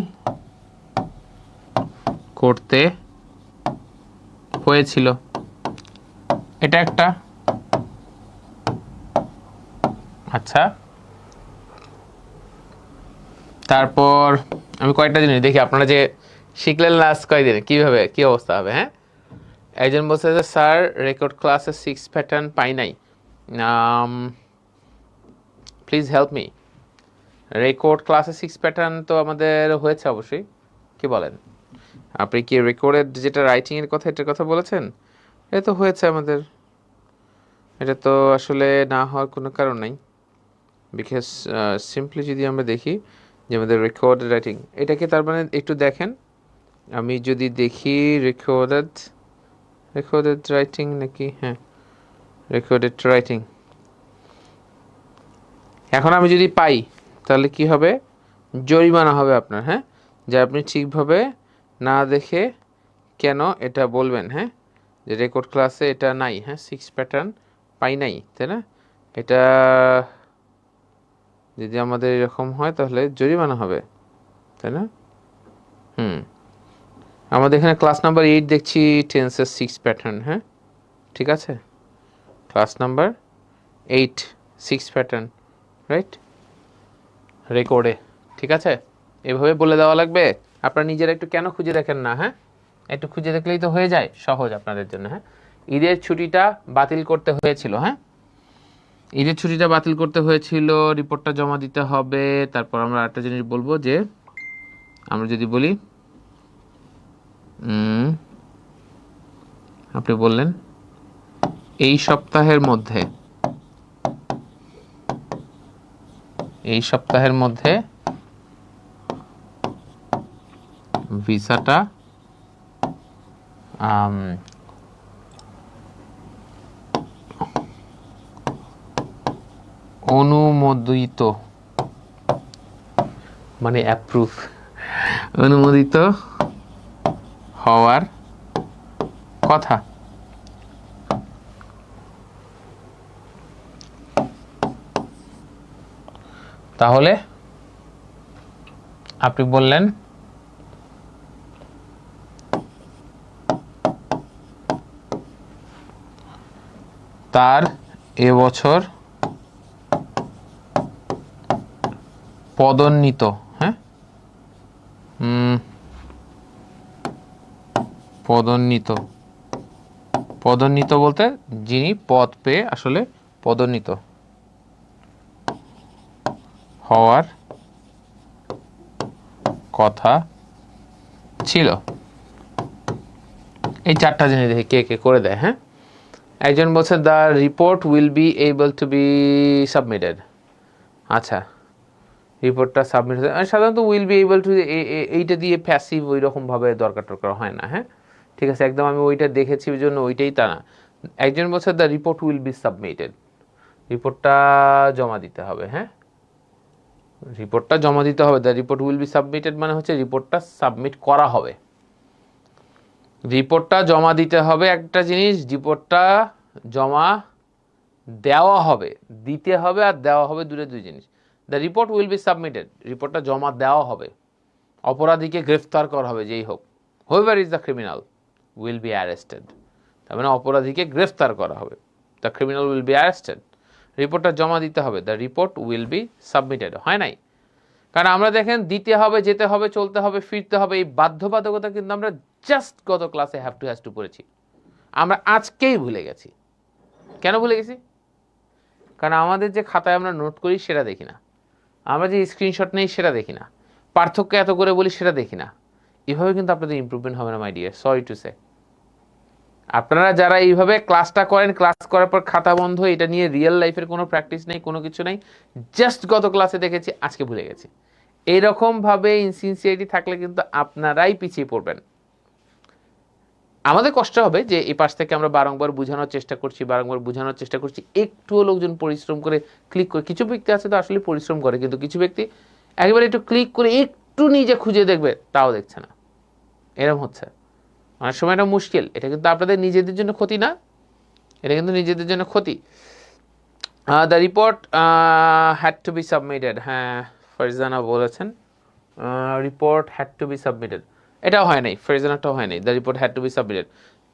করতে হয়েছিল। এটা একটা। আচ্ছা, তারপর আমি কয়েকটা জিনিস দেখি আপনারা যে শিখলেন লাস্ট কয়েকদিনে কিভাবে কি অবস্থা হবে, হ্যাঁ। একজন বলছে যে স্যার রেকর্ড ক্লাসে 6 প্যাটার্ন পাই নাই, প্লিজ হেল্প মি। রেকর্ড ক্লাসে 6 প্যাটার্ন তো আমাদের হয়েছে অবশ্যই। কি বলেন? আপনি কি রেকর্ডের যেটা রাইটিং এর কথা, এটার কথা বলেছেন? এটা তো হয়েছে আমাদের। এটা তো আসলে না হওয়ার কোনো কারণ নাই, বিকজ সিম্পলি যদি আমরা দেখি যে আমাদের রেকর্ড রাইটিং, এটাকে তার মানে একটু দেখেন। আমি যদি দেখি রেকর্ডেড রাইটিং নাকি, হ্যাঁ রেকর্ডেড রাইটিং। এখন আমি যদি পাই তাহলে কি হবে? জরিমানা হবে আপনার, হ্যাঁ, যে আপনি ঠিকভাবে না দেখে কেন এটা বলবেন, হ্যাঁ, যে রেকর্ড ক্লাসে এটা নাই, হ্যাঁ 6 প্যাটার্ন পাই নাই, তাই না? এটা যদি আমাদের এরকম হয় তাহলে জরিমানা হবে, তাই না? আমাদের এখানে ক্লাস নাম্বার 8 দেখছি টেন্সের 6 প্যাটার্ন, হ্যাঁ ঠিক আছে, ক্লাস নাম্বার 8 6 প্যাটার্ন, রাইট, রেকর্ডে, ঠিক আছে, এভাবে বলে দেওয়া লাগবে। আপনারা নিজেরা একটু কেন খুঁজে দেখেন না, হ্যাঁ একটু খুঁজে দেখলেই তো হয়ে যায়, সহজ আপনাদের জন্য। হ্যাঁ, ঈদের ছুটিটা বাতিল করতে হয়েছিল, হ্যাঁ ঈদের ছুটিটা বাতিল করতে হয়েছিল, রিপোর্টটা জমা দিতে হবে। তারপর আমরা একটা জিনিস বলবো যে আমরা যদি বলি আপনি বললেন এই সপ্তাহের মধ্যে ভিসাটা অনুমোদিত, মানে অ্যাপ্রুভ, অনুমোদিত হওয়ার কথা। তাহলে আপনি বললেন তার এবছর পদোন্নীত, হ্যাঁ পদোন্নীত বলতে যিনি পদ পেয়ে আসলে পদোন্নীত হওয়ার কথা ছিল। এই চারটা জিনিস দেখে কে কে করে দেয়। হ্যাঁ, একজন বলছে the report will be able two be submitted. আচ্ছা, রিপোর্টটা সাবমিট সাধারণত উইল বি এবল টু, এইটা দিয়ে প্যাসিভ ওই রকমভাবে দরকার হয় না। হ্যাঁ ঠিক আছে, একদম আমি ওইটা দেখেছি ওই জন্য ওইটাই তা না। একজন বলছে the report will be submitted, রিপোর্টটা জমা দিতে হবে। হ্যাঁ, রিপোর্টটা জমা দিতে হবে, the report will be submitted মানে হচ্ছে রিপোর্টটা সাবমিট করা হবে, রিপোর্টটা জমা দিতে হবে একটা জিনিস, রিপোর্টটা জমা দেওয়া হবে, দিতে হবে আর দেওয়া হবে দুই জিনিস। The report will be submitted, রিপোর্টটা জমা দেওয়া হবে, অপরাধীকে গ্রেফতার করা হবে, যেই হোক, whoever is the criminal will be arrested, তার মানে অপরাধীকে গ্রেফতার করা হবে, the criminal will be arrested, রিপোর্টটা জমা দিতে হবে, the report will be submitted হয় নাই। কারণ আমরা দেখেন দিতে হবে, যেতে হবে, চলতে হবে, ফিরতে হবে, এই বাধ্যবাধকতা কিন্তু আমরা জাস্ট গত ক্লাসে হ্যাভ টু পড়েছি, আমরা আজকেই ভুলে গেছি। কেন ভুলে গেছি? কারণ আমাদের যে খাতায় আমরা নোট করি সেটা দেখি না, আমরা যে স্ক্রিনশট নেই সেটা দেখি না, পার্থক্য এত করে বলি সেটা দেখি না। এভাবে কিন্তু আপনাদের ইমপ্রুভমেন্ট হবে না my dear, sorry to say. আপনারা যারা এইভাবে ক্লাসটা করেন, ক্লাস করার পর খাতা বন্ধ, এটা নিয়ে রিয়েল লাইফের কোনো প্র্যাকটিস নেই, কোনো কিছু নেই, জাস্ট গত ক্লাসে দেখেছি আজকে ভুলে গেছি, এইরকমভাবে ইনসিনসিয়ারিটি থাকলে কিন্তু আপনারাই পিছিয়ে পড়বেন। আমাদের কষ্ট হবে যে এই পাশ থেকে আমরা বারংবার বোঝানোর চেষ্টা করছি, একটুও লোকজন পরিশ্রম করে ক্লিক করে, কিছু ব্যক্তি আছে তো আসলে পরিশ্রম করে, কিন্তু কিছু ব্যক্তি একেবারে একটু ক্লিক করে একটু নিজে খুঁজে দেখবে, তাও দেখছে না, এরকম হচ্ছে অনেক সময়। এটা মুশকিল, এটা কিন্তু আপনাদের নিজেদের জন্য ক্ষতি না, এটা কিন্তু নিজেদের জন্য ক্ষতি। The report had to be submitted, হ্যাঁ ফারজানা বলেছেন report had to be submitted, এটাও হয় নাই, ফারজানাটাও হয় নাই, the report had to be submitted,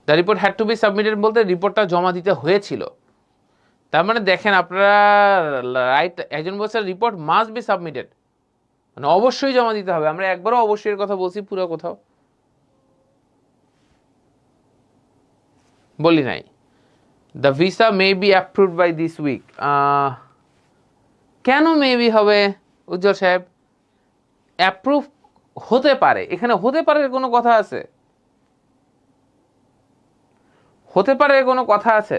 the report had to be submitted বলতে রিপোর্টটা জমা দিতে হয়েছিল, তার মানে দেখেন আপনারা রাইট। একজন বলছে রিপোর্ট মাস্ট বি সাবমিটেড, মানে অবশ্যই জমা দিতে হবে, আমরা একবারও অবশ্যই কথা বলছি পুরো কোথাও বলি নাই। The visa may be approved by this week, কেন মেবি হবে উজ্জ্বল সাহেব? অ্যাপ্রুভ হতে পারে, এখানে হতে পারে কোনো কথা আছে? হতে পারে কোনো কথা আছে?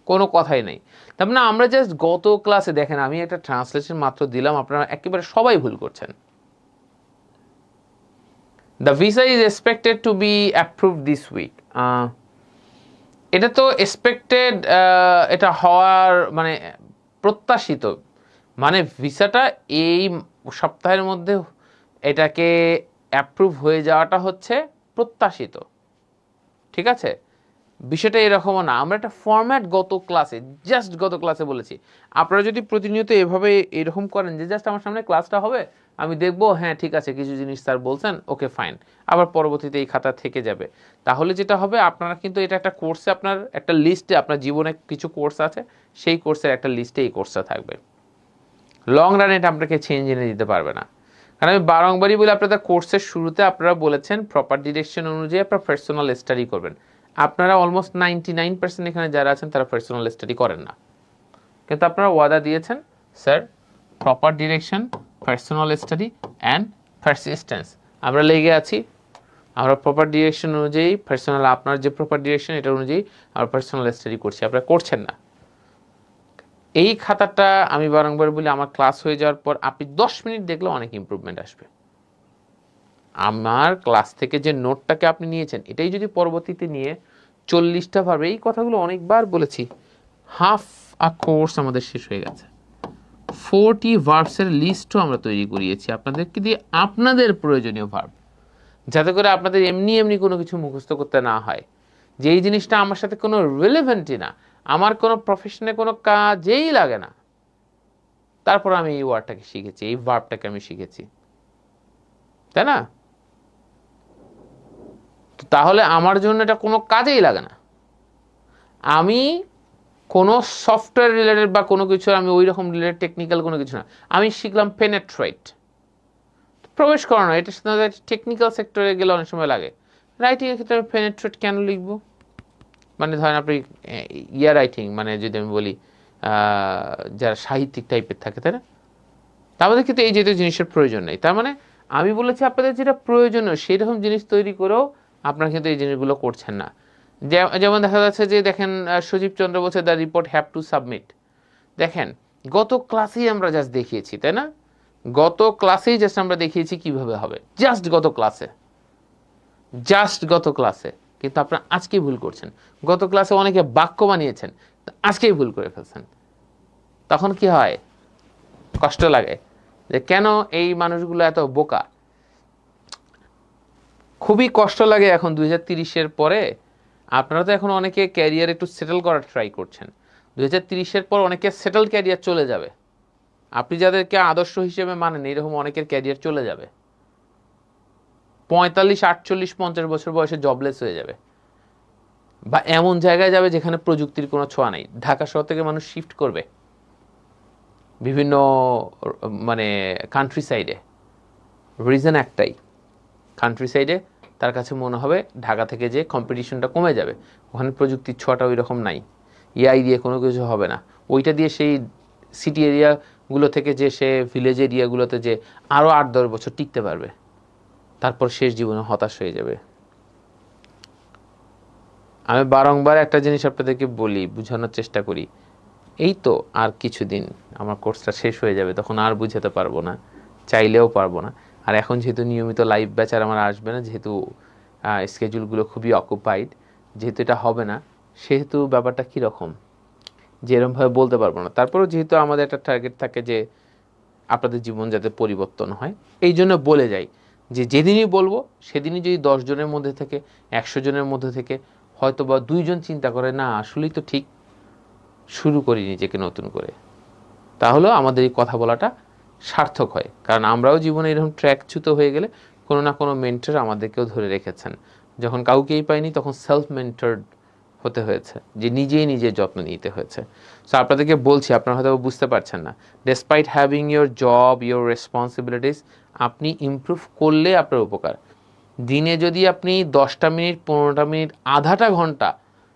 কোনো কথাই নেই। তার মানে আমরা জাস্ট গত ক্লাসে দেখেন আমি একটা ট্রান্সলেশন মাত্র দিলাম, আপনারা একেবারে সবাই ভুল করছেন। The visa is expected to be approve this week, এটা তো এক্সপেক্টেড, এটা হওয়ার মানে প্রত্যাশিত, মানে ভিসাটা এই সপ্তাহের মধ্যে এটাকে অ্যাপ্রুভ হয়ে যাওয়াটা হচ্ছে প্রত্যাশিত, ঠিক আছে। বিষয়টা এরকমও না, আমরা একটা ফরম্যাট গত ক্লাসে বলেছি। আপনারা যদি প্রতিনিয়ত এভাবে এরকম করেন যে জাস্ট আমার সামনে ক্লাসটা হবে, আমি দেখবো হ্যাঁ ঠিক আছে কিছু জিনিস স্যার বলছেন, ওকে ফাইন, আবার পরবর্তীতে এই খাতা থেকে যাবে, তাহলে যেটা হবে আপনারা কিন্তু এটা একটা কোর্সে, আপনার একটা লিস্টে, আপনার জীবনে কিছু কোর্স আছে, সেই কোর্সের একটা লিস্টে এই কোর্সটা থাকবে। লং রান এটা আপনাকে চেঞ্জ এনে দিতে পারবে না। কারণ আমি বারংবারই বলি, আপনাদের কোর্সের শুরুতে আপনারা বলেছেন প্রপার ডিরেকশন অনুযায়ী আপনারা পার্সোনাল স্টাডি করবেন। আপনারা অলমোস্ট 99% এখানে যারা আছেন তারা পার্সোনাল স্টাডি করেন না, কিন্তু আপনারা ওয়াদা দিয়েছেন sir proper direction, personal study and persistence. আমরা লেগে আছি, আমরা প্রপার ডিরেকশন অনুযায়ী পার্সোনাল, আপনার যে প্রপার ডিরেকশন এটা অনুযায়ী আমরা পার্সোনাল স্টাডি করছি, আপনারা করছেন না। এই খাতাটা আমি বারংবার বলি, আমার ক্লাস হয়ে যাওয়ার পর আপনি 10 মিনিট দেখলে অনেক ইমপ্রুভমেন্ট আসবে। আমার ক্লাস থেকে যে নোটটাকে আপনি নিয়েছেন এটাই যদি পরবর্তীতে নিয়ে 40টা ভার্ব, এই কথাগুলো অনেকবার বলেছি, হাফ আ কোর্স আমাদের শেষ হয়ে গেছে। 40 ভার্বসের লিস্টও আমরা তৈরি করিয়েছি আপনাদেরকে দিয়ে, আপনাদের প্রয়োজনীয় ভার্ব, যাতে করে আপনাদের এমনি কোনো কিছু মুখস্থ করতে না হয়, যে এই জিনিসটা আমার সাথে কোনো রিলেভেন্টই না, আমার কোনো প্রফেশনে কোনো কাজেই লাগে না, তারপর আমি এই ওয়ার্ডটাকে শিখেছি, এই ভার্বটাকে আমি শিখেছি, তাই না? তাহলে আমার জন্য এটা কোনো কাজেই লাগে না। আমি কোনো সফটওয়্যার রিলেটেড বা কোনো কিছু, আমি ওই রকম রিলেটেড টেকনিক্যাল কোনো কিছু না, আমি শিখলাম পেনেট্রেট, প্রবেশ করানো। এটার সাথে টেকনিক্যাল সেক্টরে গেলে অনেক সময় লাগে। রাইটিংয়ের ক্ষেত্রে আমি পেনেট্রেট কেন লিখবো? মানে ধরেন আপনি রাইটিং, মানে যদি আমি বলি যারা সাহিত্যিক টাইপের থাকে, তাই না, আমাদের কিন্তু এই জাতীয় জিনিসের প্রয়োজন নেই। তার মানে আমি বলেছি আপনাদের যেটা প্রয়োজনীয় সেই রকম জিনিস তৈরি করেও আপনারা কিন্তু এই জিনিসগুলো করছেন না। যেমন দেখা যাচ্ছে যে দেখেন সজীব চন্দ্র বলছে the report have to submit. দেখেন গত ক্লাসেই আমরা জাস্ট দেখিয়েছি, তাই না, গত ক্লাসেই জাস্ট আমরা দেখিয়েছি কিভাবে হবে, জাস্ট গত ক্লাসে, কিন্তু আপনারা আজকেই ভুল করছেন। গত ক্লাসে অনেকে বাক্য বানিয়েছেন, আজকেই ভুল করে ফেলছেন। তখন কি হয়? কষ্ট লাগে যে কেন এই মানুষগুলো এত বোকা। খুবই কষ্ট লাগে এখন 2030-এর পরে। আপনারা তো এখন অনেকে ক্যারিয়ার একটু সেটেল করার ট্রাই করছেন, 2030-এর পর অনেকে সেটেল ক্যারিয়ার চলে যাবে। আপনি যাদেরকে আদর্শ হিসেবে মানেন এরকম অনেকের ক্যারিয়ার চলে যাবে, 45, 48, 50 বছর বয়সে জবলেস হয়ে যাবে, বা এমন জায়গায় যাবে যেখানে প্রযুক্তির কোনো ছোঁয়া নেই। ঢাকা শহর থেকে মানুষ শিফট করবে বিভিন্ন মানে কান্ট্রি সাইডে, রিজন একটাই, কান্ট্রি সাইডে তার কাছে মনে হবে ঢাকা থেকে যে কম্পিটিশনটা কমে যাবে, ওখানে প্রযুক্তির ছোঁয়াটা ওই রকম নাই, এআই দিয়ে কোনো কিছু হবে না, ওইটা দিয়ে সেই সিটি এরিয়াগুলো থেকে যে সে ভিলেজ এরিয়াগুলোতে যে আরও 8-10 বছর টিকতে পারবে, তারপর শেষ জীবনে হতাশ হয়ে যাবে। আমি বারংবার একটা জিনিস আপনাদেরকে বলি, বোঝানোর চেষ্টা করি, এই তো আর কিছুদিন আমার কোর্সটা শেষ হয়ে যাবে, তখন আর বুঝাতে পারবো না, চাইলেও পারবো না। আর এখন যেহেতু নিয়মিত লাইভ ব্যাচ আর আমার আসবে না, যেহেতু স্কেজুলগুলো খুবই অকুপাইড, যেহেতু এটা হবে না, সেহেতু ব্যাপারটা কীরকম যে এরকমভাবে বলতে পারবো না। তারপরেও যেহেতু আমাদের একটা টার্গেট থাকে যে আপনাদের জীবন যাতে পরিবর্তন হয়, এই জন্য বলে যাই যে যেদিনই বলবো সেদিনই যদি 10 জনের মধ্যে থেকে 100 জনের মধ্যে থেকে হয়তো বা 2 জন চিন্তা করে না আসলেই তো ঠিক, শুরু করি নিজেকে নতুন করে, তাহলেও আমাদের এই কথা বলাটা সার্থক হয়। কারণ আমরাও জীবনে এরকম ট্র্যাকচ্যুত হয়ে গেলে কোনো না কোনো মেন্টর আমাদেরকেও ধরে রেখেছেন। যখন কাউকেই পাইনি তখন সেলফ মেন্টরড হতে হয়েছে, যে নিজেই নিজের যত্ন নিতে হয়েছে। সো আপনাদেরকে বলছি, আপনারা হয়তো বুঝতে পারছেন না, despite having your job, your responsibilities, আপনি ইমপ্রুভ করলে আপনার উপকার। দিনে যদি আপনি 10টা মিনিট, 15টা মিনিট, আধাটা ঘন্টা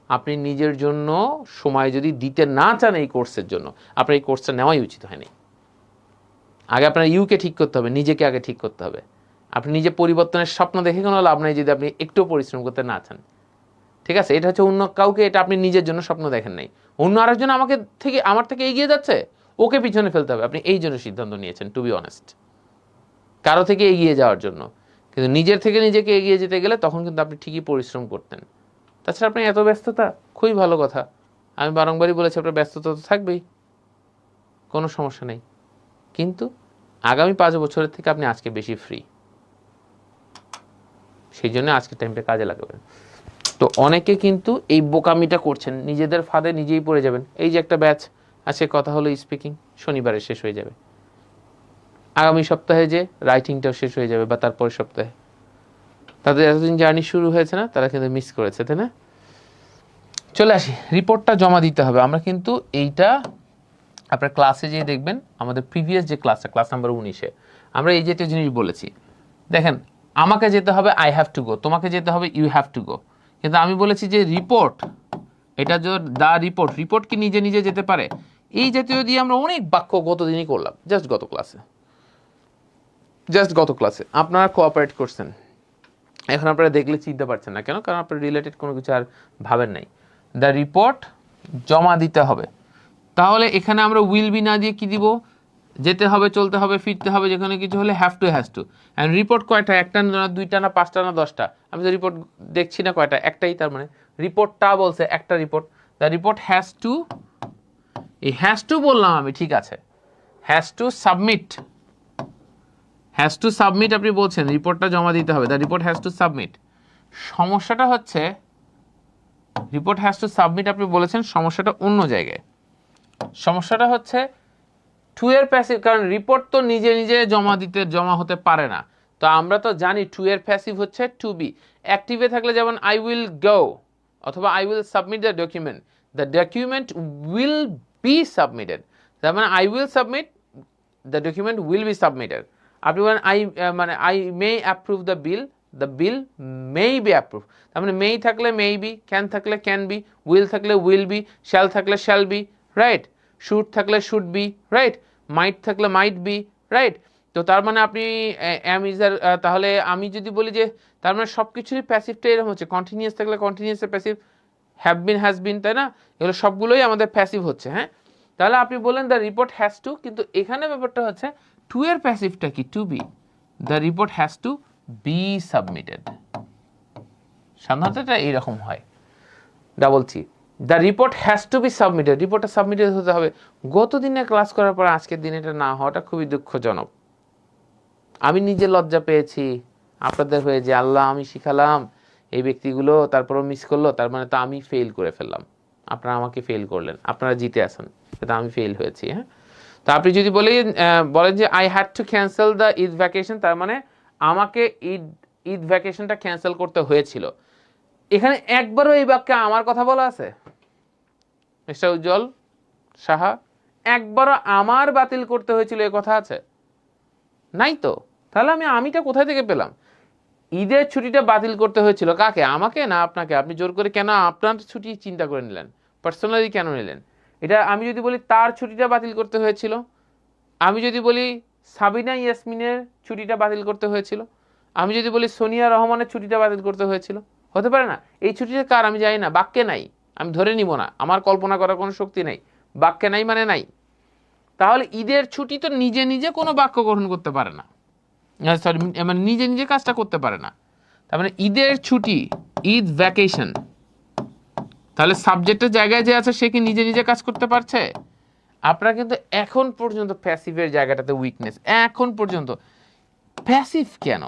আপনি নিজের জন্য সময় যদি দিতে না চান এই কোর্সের জন্য, আপনার এই কোর্সটা নেওয়াই উচিত হয়নি। আগে আপনার ইউকে ঠিক করতে হবে, নিজেকে আগে ঠিক করতে হবে। আপনি নিজে পরিবর্তনের স্বপ্ন দেখে কোনো লাভ নাই যদি আপনি একটু পরিশ্রম করতে না চান। ঠিক আছে, এটা হচ্ছে অন্য কাউকে, এটা আপনি নিজের জন্য স্বপ্ন দেখেন নাই, অন্য আরেকজন আমার থেকে এগিয়ে যাচ্ছে, ওকে পিছনে ফেলতে হবে, আপনি এই জন্য সিদ্ধান্ত নিয়েছেন, টু বি অনেস্ট, কারো থেকে এগিয়ে যাওয়ার জন্য। কিন্তু নিজের থেকে নিজেকে এগিয়ে যেতে গেলে তখন কিন্তু আপনি ঠিকই পরিশ্রম করতেন। তাছাড়া আপনি এত ব্যস্ততা, খুবই ভালো কথা, আমি বারংবারই বলেছি আপনার ব্যস্ততা তো থাকবেই, কোনো সমস্যা নেই, কিন্তু আগামী 5 বছরের থেকে আপনি আজকে বেশি ফ্রি, সেই জন্য আজকের টাইমটা কাজে লাগাবেন। তো অনেকে কিন্তু এই বোকামিটা করছেন, নিজেদের ফাঁদে নিজেই পড়ে যাবেন। এই যে একটা ব্যাচ আছে কথা হলো স্পিকিং, শনিবারে শেষ হয়ে যাবে, আগামী সপ্তাহে যে রাইটিংটাও শেষ হয়ে যাবে বা তারপরের সপ্তাহে। তাদের এতদিন জার্নি শুরু হয়েছে না, তারা কিন্তু মিস করেছে, তাই না? চলে আসি, রিপোর্টটা জমা দিতে হবে। আমরা কিন্তু এইটা আপনার ক্লাসে যেয়ে দেখবেন, আমাদের প্রিভিয়াস যে ক্লাসটা, ক্লাস নাম্বার 19-এ আমরা এই জাতীয় জিনিস বলেছি। দেখেন, আমাকে যেতে হবে আই হ্যাভ টু গো, তোমাকে যেতে হবে ইউ হ্যাভ টু গো। কিন্তু আমি বলেছি যে রিপোর্ট, এটা যে দা রিপোর্ট, রিপোর্ট কি নিজে নিজে যেতে পারে? এই জাতীয় দিয়ে আমরা অনেক বাক্য গত দিনই করলাম, জাস্ট গত ক্লাসে আপনারা কোঅপারেট করছেন। এখন আপনারা দেখলে চিনতে পারছেন না কেন? কারণ আপনারা রিলেটেড কোনো কিছু আর ভাবেন নাই। দ্য রিপোর্ট জমা দিতে হবে। তাহলে এখানে আমরা উইল বি না দিয়ে কি দিব? যেতে হবে, চলতে হবে, ফিরতে হবে, যেখানে কিছু হলে have to, has two. And report কয়টা? একটা না, দুইটা না, পাঁচটা না, 10টা? আমি তো রিপোর্ট দেখছি না কয়টা, একটাই। তার মানে রিপোর্টটা বলছে একটা report. The report has two, এই হ্যাজ টু বললাম আমি, ঠিক আছে, has to submit, has to submit আপনি বলছেন, রিপোর্টটা জমা দিতে হবে, the report has to submit. সমস্যাটা হচ্ছে রিপোর্ট হ্যাজ টু সাবমিট আপনি বলেছেন, সমস্যাটা অন্য জায়গায়। সমস্যাটা হচ্ছে টু এর প্যাসিভ, কারণ রিপোর্ট তো নিজে নিজে জমা হতে পারে না। তো আমরা তো জানি টু এর প্যাসিভ হচ্ছে টু বি। অ্যাক্টিভে থাকলে যেমন আই উইল গো অথবা I will submit the document will be submitted. তার মানে I will submit, the document will be submitted. আপনি বলেন I may approve the bill may be approve. তার মানে মেই থাকলে মে বি, ক্যান থাকলে ক্যান বি, উইল থাকলে উইল বি, শ্যাল থাকলে শ্যাল বি, রাইট? শুড থাকলে শুড বি, রাইট? মাইট থাকলে মাইট বি, রাইট? তো তার মানে আপনি অ্যাম ইজ আর, তাহলে আমি যদি বলি যে তার মানে সব কিছুরই প্যাসিভটা এরকম হচ্ছে, কন্টিনিউয়াস থাকলে কন্টিনিউয়াসের passive, have been, has been, তাই না? এগুলো সবগুলোই আমাদের প্যাসিভ হচ্ছে। হ্যাঁ, তাহলে আপনি বলেন দ্য রিপোর্ট হ্যাজ টু, কিন্তু এখানে ব্যাপারটা হচ্ছে টু এর প্যাসিভটা কি? To be. The report has to be submitted. সাধারণত এটা এইরকম হয়। Double C, the report has to be submitted, রিপোর্টটা সাবমিটেড হতে হবে। গত দিনে ক্লাস করার পর আজকের দিনে এটা না হওয়াটা খুবই দুঃখজনক। আমি নিজে লজ্জা পেয়েছি আপনাদের হয়ে, যে আল্লাহ আমি শিখালাম এই ব্যক্তিগুলো, তারপরও মিস করলো, তার মানে তো আমি ফেল করে ফেললাম। আপনারা আমাকে ফেল করলেন, আপনারা জিতে আসেন, সেটা আমি ফেল হয়েছি। হ্যাঁ, তো আপনি যদি বলেন যে I had to cancel the Eid vacation, তার মানে আমাকে ঈদ ভ্যাকেশনটা ক্যান্সেল করতে হয়েছিল। এখানে একবারও এই বাক্যে আমার কথা বলা আছে? মিস্টার উজ্জ্বল সাহা, একবারও আমার বাতিল করতে হয়েছিল এ কথা আছে? নাই তো। তাহলে আমিটা কোথায় থেকে পেলাম? ঈদের ছুটিটা বাতিল করতে হয়েছিল কাকে? আমাকে না আপনাকে? আপনি জোর করে কেন আপনার ছুটি চিন্তা করে নিলেন? পার্সোনালি কেন নিলেন এটা? আমি যদি বলি তার ছুটিটা বাতিল করতে হয়েছিল, আমি যদি বলি সাবিনা ইয়াসমিনের ছুটিটা বাতিল করতে হয়েছিল, আমি যদি বলি সোনিয়া রহমানের ছুটিটা বাতিল করতে হয়েছিল, হতে পারে না? এই ছুটিটা কার আমি জানি না, বাক্যে নাই, আমি ধরে নিব না, আমার কল্পনা করার কোনো শক্তি নেই, বাক্যে নাই মানে নাই। তাহলে ঈদের ছুটি তো নিজে নিজে কোনো বাক্য গঠন করতে পারে না, সরি মানে নিজে নিজে কাজটা করতে পারে না। তার মানে ঈদের ছুটি, ঈদ ভ্যাকেশন, তাহলে সাবজেক্টের জায়গায় যে আছে সে কি নিজে নিজে কাজ করতে পারছে? আপনারা কিন্তু এখন পর্যন্ত প্যাসিভের জায়গাটাতে উইকনেস, এখন পর্যন্ত প্যাসিভ কেন?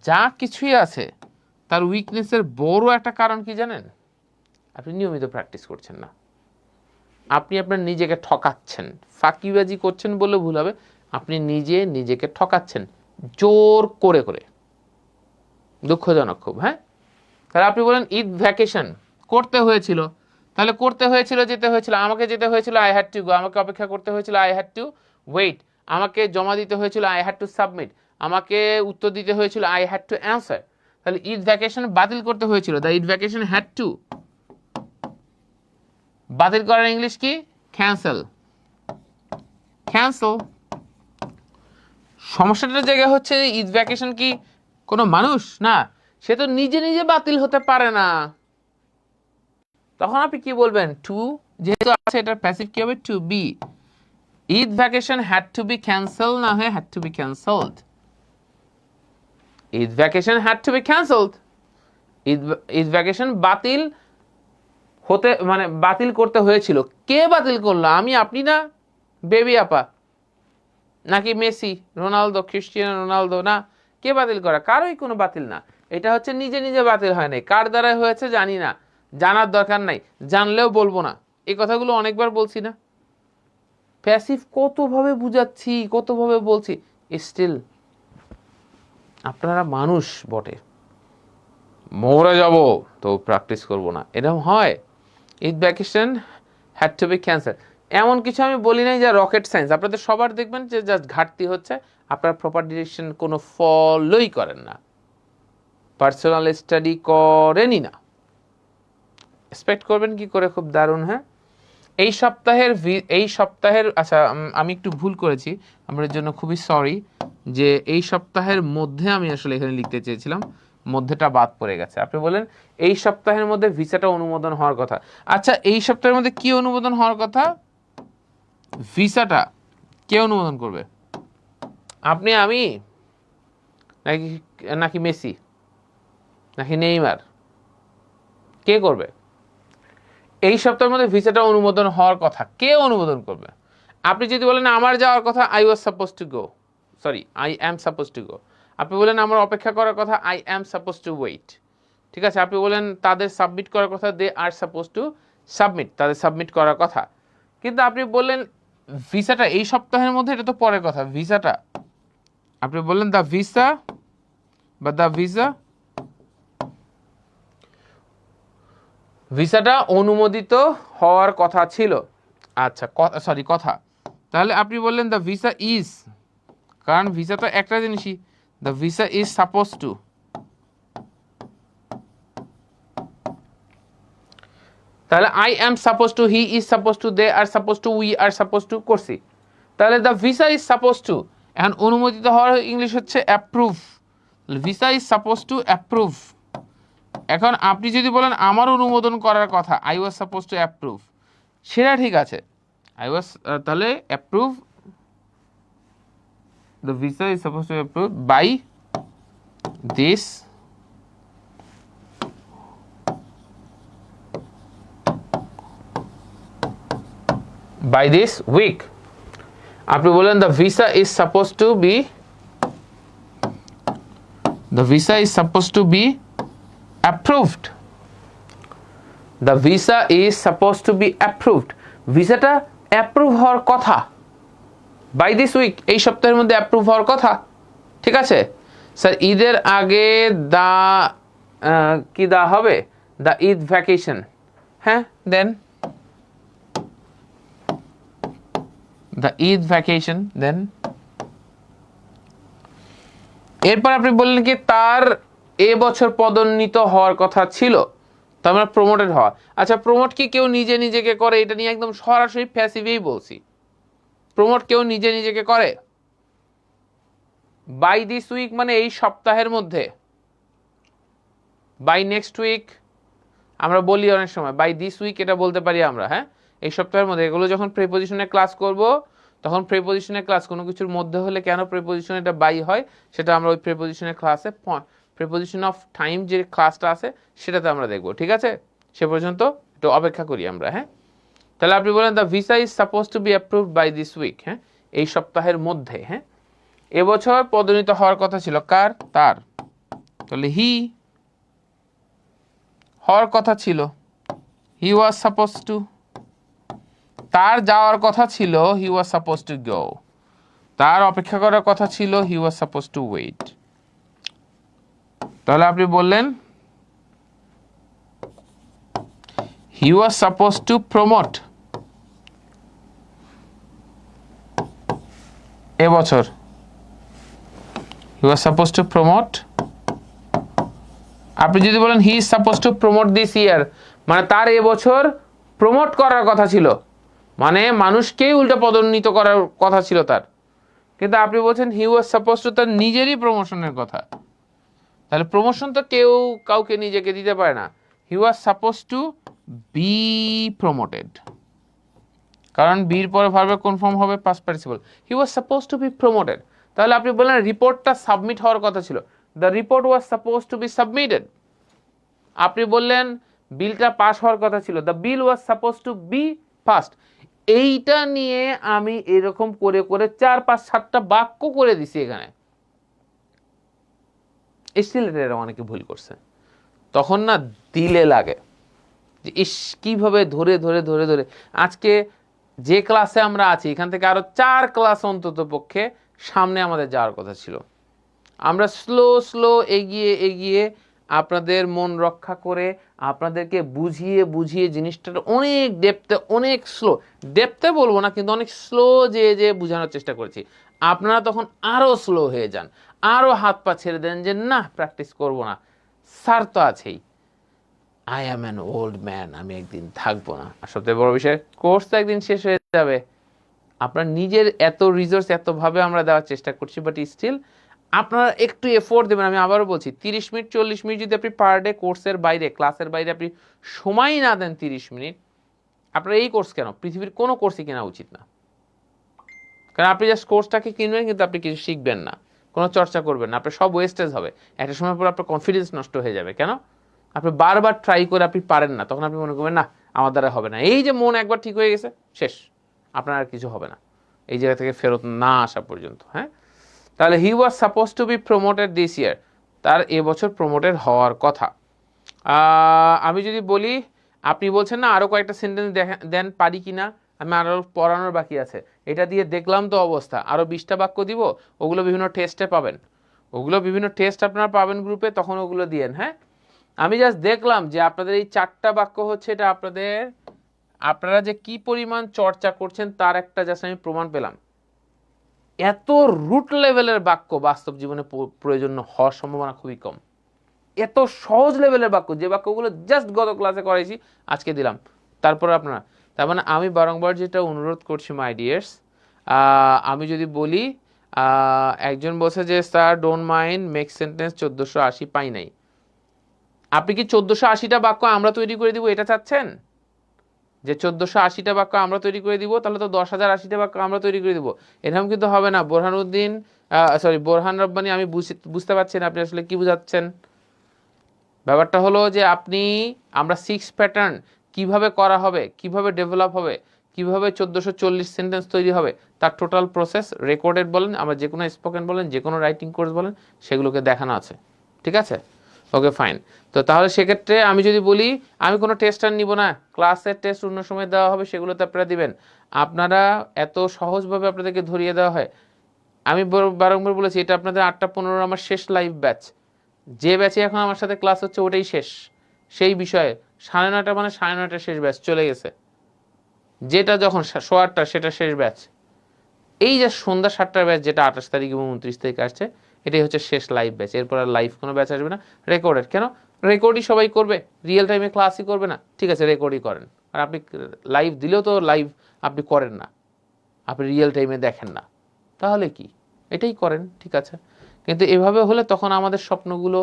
যা কিছুই আছে তার উইকনেসের বড় একটা কারণ কি জানেন? আপনি নিয়মিত প্র্যাকটিস করছেন না, আপনি আপনার নিজেকে ঠকাচ্ছেন, ফাঁকিবাজি করছেন বলে ভুল হবে, আপনি নিজেকে ঠকাচ্ছেন জোর করে করে। দুঃখজনক খুব। হ্যাঁ, তাহলে আপনি বলেন ঈদ ভ্যাকেশন করতে হয়েছিল, তাহলে করতে হয়েছিল, যেতে হয়েছিল, আমাকে যেতে হয়েছিল আই হ্যাড টু গো, আমাকে অপেক্ষা করতে হয়েছিল আই হ্যাড টু ওয়েট, আমাকে জমা দিতে হয়েছিল আই হ্যাড টু সাবমিট, আমাকে উত্তর দিতে হয়েছিল আই হ্যাড টু অ্যান্সার। তাহলে ঈদ ভ্যাকেশন বাতিল করতে হয়েছিল, the Eid vacation had two. বাতিল করার ইংলিশ কি? ক্যান্সেল। ক্যান্সেল। সমস্যাটার জায়গা হচ্ছে ঈদ ভ্যাকেশন কি কোনো মানুষ? না, সে তো নিজে নিজে বাতিল হতে পারে না। তখন আপনি কি বলবেন? টু যেহেতু আছে, এটার প্যাসিভ কি হবে? To be. Eid vacation had to be cancel না হয়ে had to be cancelled. Eid vacation had to be cancelled. Eid vacation বাতিল হতে মানে বাতিল করতে হয়েছিল। কে বাতিল করলো? আমি, আপনি না, বেবি আপা, নাকি মেসি, রোনালদো, ক্রিস্টিয়ানো রোনালদো? না, কে বাতিল করা? কারোই কোনো বাতিল না। এটা হচ্ছে নিজে নিজে বাতিল হয় নাই, কার দ্বারা হয়েছে জানি না, জানার দরকার নাই, জানলেও বলবো না। এই কথাগুলো অনেকবার বলছি না? প্যাসিভ কতভাবে বুঝাচ্ছি, কতভাবে বলছি, স্টিল আপনারা মানুষ বটে, মরে যাব তো প্র্যাকটিস করব না, এরকম হয়। Eid vacation had to be cancel, এমন কিছু আমি বলি নাই যা রকেট সায়েন্স। আপনাদের সবার দেখবেন যে জাস্ট ঘাটতি হচ্ছে, আপনার প্রপার ডিরেকশন কোনো ফলোই করেন না, পার্সোনাল স্টাডি করেনই না, এক্সপেক্ট করবেন কি করে? খুব দারুণ। হ্যাঁ, এই সপ্তাহের আচ্ছা, আমি একটু ভুল করেছি, আমার জন্য খুবই সরি, যে এই সপ্তাহের মধ্যে আমি আসলে এখানে লিখতে চেয়েছিলাম, মধ্যেটা বাদ পড়ে গেছে। আপনি বলেন এই সপ্তাহের মধ্যে ভিসাটা অনুমোদন হওয়ার কথা। আচ্ছা, এই সপ্তাহের মধ্যে কি অনুমোদন হওয়ার কথা? ভিসাটা কে অনুমোদন করবে? আপনি, আমি, নাকি নাকি মেসি, নাকি নেইমার? কে করবে? এই সপ্তাহের মধ্যে ভিসাটা অনুমোদন হওয়ার কথা, কে অনুমোদন করবে? আপনি যদি বলেন আমার যাওয়ার কথা, I was suppose to go, sorry I am suppose to go. আপনি বলেন আমার অপেক্ষা করার কথা, I am suppose to wait. ঠিক আছে, আপনি বলেন তাদের সাবমিট করার কথা, they are suppose to submit, তাদের সাবমিট করার কথা। কিন্তু আপনি বললেন ভিসাটা এই সপ্তাহের মধ্যে, এটা তো পরের কথা। ভিসাটা আপনি বললেন দ্য ভিসা বা দ্য ভিসা, ভিসাটা অনুমোদিত হওয়ার কথা ছিল। আচ্ছা, সরি কথা, তাহলে আপনি বললেন দ্য ভিসা ইজ, কারণ ভিসা তো একটা জিনিসই, the visa is suppose to, তাহলে I am suppose to, he is suppose to, they are suppose to, we are suppose to করছি, তাহলে the visa is suppose to. এখন অনুমোদিত হওয়ার ইংলিশ হচ্ছে approve, visa is suppose to approve. এখন আপনি যদি বলেন আমার অনুমোদন করার কথা, I was suppose to approve, সেটা ঠিক আছে, আই ওয়াজ, তাহলে approve, the visa is supposed to be approved by this week. আপনি বলেন the visa is supposed to be approved, the visa is supposed to be approved, ভিসাটা approve হওয়ার কথা by this week, এই সপ্তাহের মধ্যে অ্যাপ্রুভ হওয়ার কথা। ঠিক আছে স্যার, ঈদের আগে দা কি দা হবে? দ্য ঈদ ভ্যাকেশন, হ্যাঁ দেন দ্য ঈদ ভ্যাকেশন দেন। এরপর আপনি বললেন কি তার এবছর পদোন্নীত হওয়ার কথা ছিল, তার মানে প্রমোটেড হওয়া। আচ্ছা, প্রমোট কি কেউ নিজে নিজেকে করে? এটা নিয়ে একদম সরাসরি প্যাসিভেই বলছি, প্রমোট কেউ নিজে নিজেকে করে? বাই দিস উইক মানে এই সপ্তাহের মধ্যে, বাই নেক্সট উইক আমরা বলি অনেক সময়, বাই দিস উইক এটা বলতে পারি আমরা। হ্যাঁ, এই সপ্তাহের মধ্যে। এগুলো যখন প্রিপোজিশনে ক্লাস করব, তখন প্রিপোজিশনের ক্লাস কোনো কিছুর মধ্যে হলে কেন প্রিপোজিশন এটা বাই হয়, সেটা আমরা ওই প্রিপোজিশনের ক্লাসে, প্রিপোজিশন অফ টাইম যে ক্লাসটা আছে সেটাতে আমরা দেখব। ঠিক আছে, সে পর্যন্ত একটু অপেক্ষা করি আমরা। হ্যাঁ, তাহলে আপনি বলেন the visa is suppose to be approved by this week, হ্যাঁ, এই সপ্তাহের মধ্যে। হ্যাঁ, এবছর পদোন্নীত হওয়ার কথা ছিল, কার? তার, তাহলে হি হওয়ার কথা ছিল, হি ওয়াজ সাপোজ টু, তার যাওয়ার কথা ছিল, হি ওয়াজ সাপোজ টু গো, তার অপেক্ষা করার কথা ছিল, হি ওয়াজ সাপোজ টু ওয়েট। তাহলে আপনি বললেন হি ওয়াজ সাপোজ টু প্রমোট এবছর, হি ওয়াজ সাপোজ টু প্রমোট। আপনি যদি বলেন হি is suppose to promote this ইয়ার, মানে তার এবছর প্রমোট করার কথা ছিল, মানে মানুষকেই উল্টো পদোন্নীত করার কথা ছিল তার, কিন্তু আপনি বলছেন হি ওয়াজ সাপোজ টু, তার নিজেরই প্রমোশনের কথা। তাহলে প্রমোশন তো কেউ কাউকে নিজেকে দিতে পারে না। He was suppose to be promoted, কারণ বির পরে ভার্বের কোন ফর্ম হবে? Past participle. He was suppose to be promoted. তাহলে আপনি বললেন রিপোর্টটা সাবমিট হওয়ার কথা ছিল, the report was suppose to be submitted. আপনি বললেন বিলটা পাস হওয়ার কথা ছিল, the bill was suppose to be passed. এইটা নিয়ে আমি এরকম করে করে 4, 5, 7টা বাক্য করে দিছি এখানে। স্টিল এটা অনেকে ভুল করছে। তখন না দিলে লাগে যে ইস কীভাবে ধরে ধরে ধরে ধরে আজকে যে ক্লাসে আমরা আছি এখান থেকে আরও 4 ক্লাস অন্তত পক্ষে সামনে আমাদের যাওয়ার কথা ছিল। আমরা স্লো স্লো এগিয়ে এগিয়ে আপনাদের মন রক্ষা করে আপনাদেরকে বুঝিয়ে বুঝিয়ে জিনিসটার অনেক ডেপথে, অনেক স্লো ডেপথে বলবো না, কিন্তু অনেক স্লো যে যে বোঝানোর চেষ্টা করেছি। আপনারা তখন আরও স্লো হয়ে যান, আরও হাত পা ছেড়ে দেন যে না প্র্যাকটিস করব না, স্যার তো আছেই, I am an old man, আমি একদিন থাকবো না। আর সবথেকে বড় বিষয়, কোর্স তো একদিন শেষ হয়ে যাবে। আপনার নিজের এত রিসোর্স এতভাবে আমরা দেওয়ার চেষ্টা করছি, বাট স্টিল আপনারা একটু এফোর্ট দেবেন। আমি আবারও বলছি 30 মিনিট 40 মিনিট যদি আপনি পার ডে কোর্সের বাইরে, ক্লাসের বাইরে আপনি সময় না দেন 30 মিনিট, আপনার এই কোর্স কেন পৃথিবীর কোনো কোর্সই কেনা উচিত না। কারণ আপনি জাস্ট কোর্সটাকে কিনবেন কিন্তু আপনি কিছু শিখবেন না, কোনো চর্চা করবেন না, আপনার সব ওয়েস্টেজ হবে। একটা সময় পর আপনার কনফিডেন্স নষ্ট হয়ে যাবে। কেন? আপনি বারবার ট্রাই করে আপনি পারেন না, তখন আপনি মনে করবেন না আমার দ্বারা হবে না। এই যে মন একবার ঠিক হয়ে গেছে, শেষ, আপনার আর কিছু হবে না এই জায়গা থেকে ফেরত না আসা পর্যন্ত। হ্যাঁ, তাহলে he was suppose to be promoted this year, তার এবছর প্রমোটেড হওয়ার কথা। আমি যদি বলি, আপনি বলছেন না আরও কয়েকটা সেন্টেন্স দেন পারি কি না, আমি আরও পড়ানোর বাকি আছে, এটা দিয়ে দেখলাম তো অবস্থা, আরও 20টা বাক্য দিব, ওগুলো বিভিন্ন টেস্টে পাবেন, ওগুলো বিভিন্ন টেস্ট আপনারা পাবেন গ্রুপে, তখন ওগুলো দিয়েন। হ্যাঁ, আমি জাস্ট দেখলাম যে আপনাদের এই 4টা বাক্য হচ্ছে এটা আপনারা যে কি পরিমাণ চর্চা করছেন তার একটা জাস্ট আমি প্রমাণ পেলাম। এত রুট লেভেলের বাক্য বাস্তব জীবনে প্রয়োজন হওয়ার সম্ভাবনা খুবই কম। এত সহজ লেভেলের বাক্য, যে বাক্যগুলো জাস্ট গত ক্লাসে করাইছি আজকে দিলাম। তারপরে আপনারা, তার মানে আমি বারংবার যেটা অনুরোধ করছি মাই ডিয়ার্স, আমি যদি বলি একজন বলছে যে sir don't mind make sentence 1480 পাই নাই, আপনি কি 1480টা বাক্য আমরা তৈরি করে দিব এটা চাচ্ছেন? যে 1480টা বাক্য আমরা তৈরি করে দিব, তাহলে তো 10,080টা বাক্য আমরা তৈরি করে দিব। এরকম কিন্তু হবে না। বোরহান রব্বানি, আমি বুঝতে পারছি না আপনি আসলে কি বুঝাচ্ছেন। ব্যাপারটা হলো যে আমরা 6 প্যাটার্ন কিভাবে করা হবে, কিভাবে ডেভেলপ হবে, কিভাবে 1440 সেন্টেন্স তৈরি হবে, তার টোটাল প্রসেস রেকর্ডেড বলেন, আমরা যে কোনো স্পোকেন বলেন, যে কোনো রাইটিং কোর্স বলেন, সেগুলোকে দেখানো আছে। ঠিক আছে, ওকে ফাইন। তো তাহলে সেক্ষেত্রে আমি যদি বলি আমি কোনো টেস্ট আর নিব না, ক্লাসের টেস্ট অন্য সময় দেওয়া হবে, সেগুলোতে আপনারা দিবেন। আপনারা এত সহজভাবে আপনাদেরকে ধরিয়ে দেওয়া হয়। আমি বারংবার বলেছি এটা আপনাদের 8টা 15 আমার শেষ লাইভ ব্যাচ, যে ব্যাচে এখন আমার সাথে ক্লাস হচ্ছে ওটাই শেষ সেই বিষয়ে। 9:30 মানে 9:30 শেষ ব্যাচ চলে গেছে, যেটা যখন 8:15 সেটা শেষ ব্যাচ। এই যে সন্ধ্যা 7টার ব্যাচ যেটা 28 তারিখ এবং 29 তারিখ আসছে, এটাই হচ্ছে শেষ লাইভ ব্যাচ। এরপর আর লাইভ কোনো ব্যাচ আসবে না, রেকর্ডেড। কেন? রেকর্ডই সবাই করবে, রিয়েল টাইমে ক্লাসই করবে না। ঠিক আছে, রেকর্ডই করেন। আর আপনি লাইভ দিলেও তো লাইভ আপনি করেন না, আপনি রিয়েল টাইমে দেখেন না, তাহলে কি? এটাই করেন, ঠিক আছে। কিন্তু এভাবে হলে তখন আমাদের স্বপ্নগুলো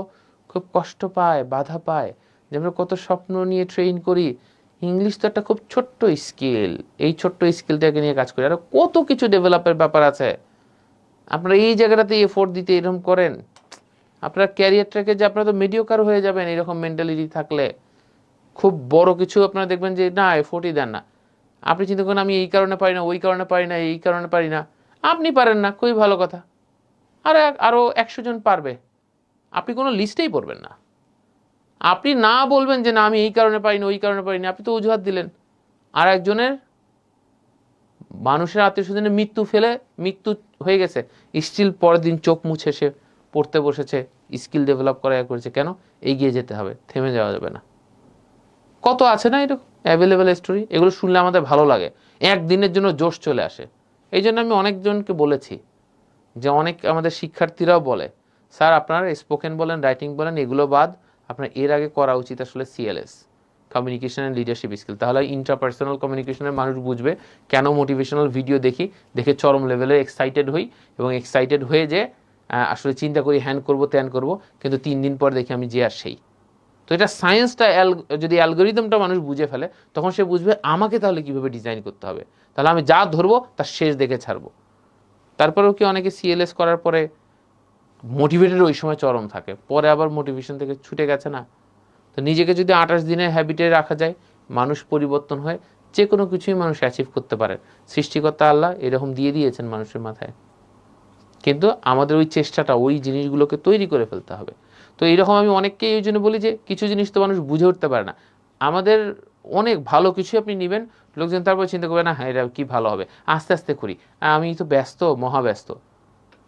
খুব কষ্ট পায়, বাধা পায়। যে আমরা কত স্বপ্ন নিয়ে ট্রেন করি। ইংলিশ তো একটা খুব ছোট্ট স্কিল, এই ছোট্ট স্কিলটাকে নিয়ে কাজ করি, আরো কত কিছু ডেভেলপের ব্যাপার আছে। আপনারা এই জায়গাটাতে এফোর্ট দিতে এরকম করেন, আপনার ক্যারিয়ারটাকে যে আপনারা তো মিডিওকার হয়ে যাবেন এরকম মেন্টালিটি থাকলে। খুব বড় কিছু আপনারা দেখবেন যে না এফোর্টই দেন না। আপনি চিন্তা করেন আমি এই কারণে পারি না, ওই কারণে পারি না, এই কারণে পারি না। আপনি পারেন না, খুবই ভালো কথা, আরো 100 জন পারবে, আপনি কোনো লিস্টেই পড়বেন না। আপনি না বলবেন যে না আমি এই কারণে পারি না, ওই কারণে পারি না, আপনি তো অজুহাত দিলেন। আর একজনের মানুষের আত্মীয় স্বজনের মৃত্যু হয়ে গেছে, স্টিল পরের দিন চোখ মুছে সে পড়তে বসেছে, স্কিল ডেভেলপ করা করেছে। কেন? এগিয়ে যেতে হবে, থেমে যাওয়া যাবে না। কত আছে না এরকম অ্যাভেলেবেল স্টোরি, এগুলো শুনলে আমাদের ভালো লাগে, একদিনের জন্য জোশ চলে আসে। এই জন্য আমি অনেকজনকে বলেছি যে অনেক আমাদের শিক্ষার্থীরাও বলে স্যার আপনার স্পোকেন বলেন, রাইটিং বলেন, এগুলো বাদ আপনার এর আগে করা উচিত আসলে CLS, communication and leadership skill. তাহলে ইন্টারপার্সোনাল কমিউনিকেশনের মানুষ বুঝবে কেন মোটিভেশনাল ভিডিও দেখে চরম লেভেলে এক্সাইটেড হই, এবং এক্সাইটেড হয়ে যে আসলে চিন্তা করি হ্যান করবো ত্যান করবো, কিন্তু 3 দিন পর দেখি আমি যে আর সেই। তো এটা সায়েন্সটা যদি অ্যালগোরিদমটা মানুষ বুঝে ফেলে, তখন সে বুঝবে আমাকে তাহলে কীভাবে ডিজাইন করতে হবে, তাহলে আমি যা ধরবো তার শেষ দেখে ছাড়বো। তারপরেও কি অনেকে সিএলএস করার পরে মোটিভেটেড ওই সময় চরম থাকে, পরে আবার মোটিভেশন থেকে ছুটে গেছে না। তো নিজেকে যদি 28 দিনের হ্যাবিটে রাখা যায়, মানুষ পরিবর্তন হয়, যে কোনো কিছুই মানুষ অ্যাচিভ করতে পারে। সৃষ্টিকর্তা আল্লাহ এরকম দিয়ে দিয়েছেন মানুষের মাথায়, কিন্তু আমাদের ওই চেষ্টাটা, ওই জিনিসগুলোকে তৈরি করে ফেলতে হবে। তো এইরকম আমি অনেককে এই জন্য বলি যে কিছু জিনিস তো মানুষ বুঝে উঠতে পারে না। আমাদের অনেক ভালো কিছু আপনি নেবেন, লোকজন তারপর চিন্তা করবে না হ্যাঁ এটা কি ভালো হবে, আস্তে আস্তে করি, আমি তো ব্যস্ত, মহাব্যস্ত।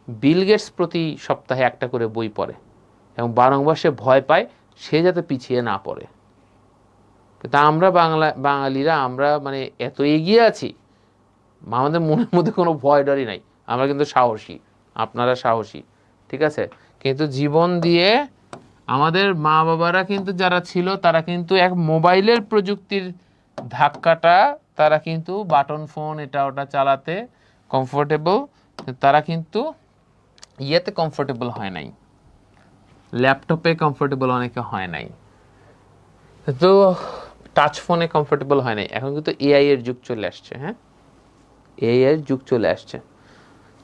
বিল গেটস প্রতি সপ্তাহে একটা করে বই পড়ে এবং বারংবার সে ভয় পায় সে যাতে পিছিয়ে না পড়ে। কিন্তু আমরা বাঙালিরা আমরা মানে এত এগিয়ে আছি, আমাদের মনের মধ্যে কোনো ভয় ডরই নাই, আমরা কিন্তু সাহসী, আপনারা সাহসী, ঠিক আছে। কিন্তু জীবন দিয়ে আমাদের মা বাবারা কিন্তু যারা ছিল তারা কিন্তু এক মোবাইলের প্রযুক্তির ধাক্কাটা, তারা কিন্তু বাটন ফোন এটা ওটা চালাতে কমফোর্টেবল, তারা কিন্তু ইয়েতে কমফোর্টেবল হয় নাই, ল্যাপটপে কমফোর্টেবল অনেকে হয় নাই, তো টাচ ফোনে কমফোর্টেবল হয় নাই। এখন কিন্তু এআই এর যুগ চলে আসছে, হ্যাঁ এআই এর যুগ চলে আসছে।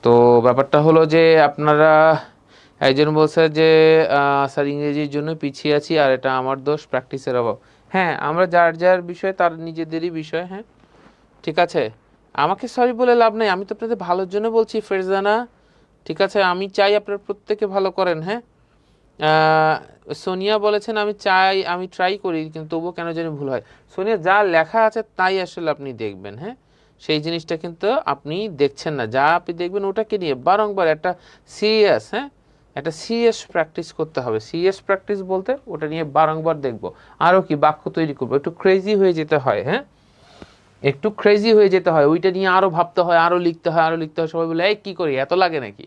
তো ব্যাপারটা হলো যে আপনারা, একজন বলছে যে স্যার ইংরেজির জন্য পিছিয়ে আছি আর এটা আমার দোষ, প্র্যাকটিসের অভাব। হ্যাঁ আমরা যার যার বিষয় তার নিজেদেরই বিষয়, হ্যাঁ ঠিক আছে, আমাকে সরি বলে লাভ নেই, আমি তো আপনাদের ভালোর জন্য বলছি ফেরজানা, ঠিক আছে, আমি চাই আপনারা প্রত্যেকে ভালো করেন। হ্যাঁ সোনিয়া বলেছেন আমি চাই, আমি ট্রাই করি কিন্তু তবুও কেন জানি ভুল হয়। সোনিয়া যা লেখা আছে তাই আসলে আপনি দেখবেন, হ্যাঁ সেই জিনিসটা কিন্তু আপনি দেখছেন না, যা আপনি দেখবেন ওটাকে নিয়ে বারংবার একটা সিরিয়াস, হ্যাঁ একটা সিরিয়াস প্র্যাকটিস করতে হবে। সিরিয়াস প্র্যাকটিস বলতে ওটা নিয়ে বারংবার দেখবো, আরও কি বাক্য তৈরি করবো, একটু ক্রেজি হয়ে যেতে হয়, হ্যাঁ একটু ক্রেজি হয়ে যেতে হয়, ওইটা নিয়ে আরও ভাবতে হয়, আরও লিখতে হয়, আরও লিখতে হয়। সবাই বলে এই কী করি এত লাগে নাকি,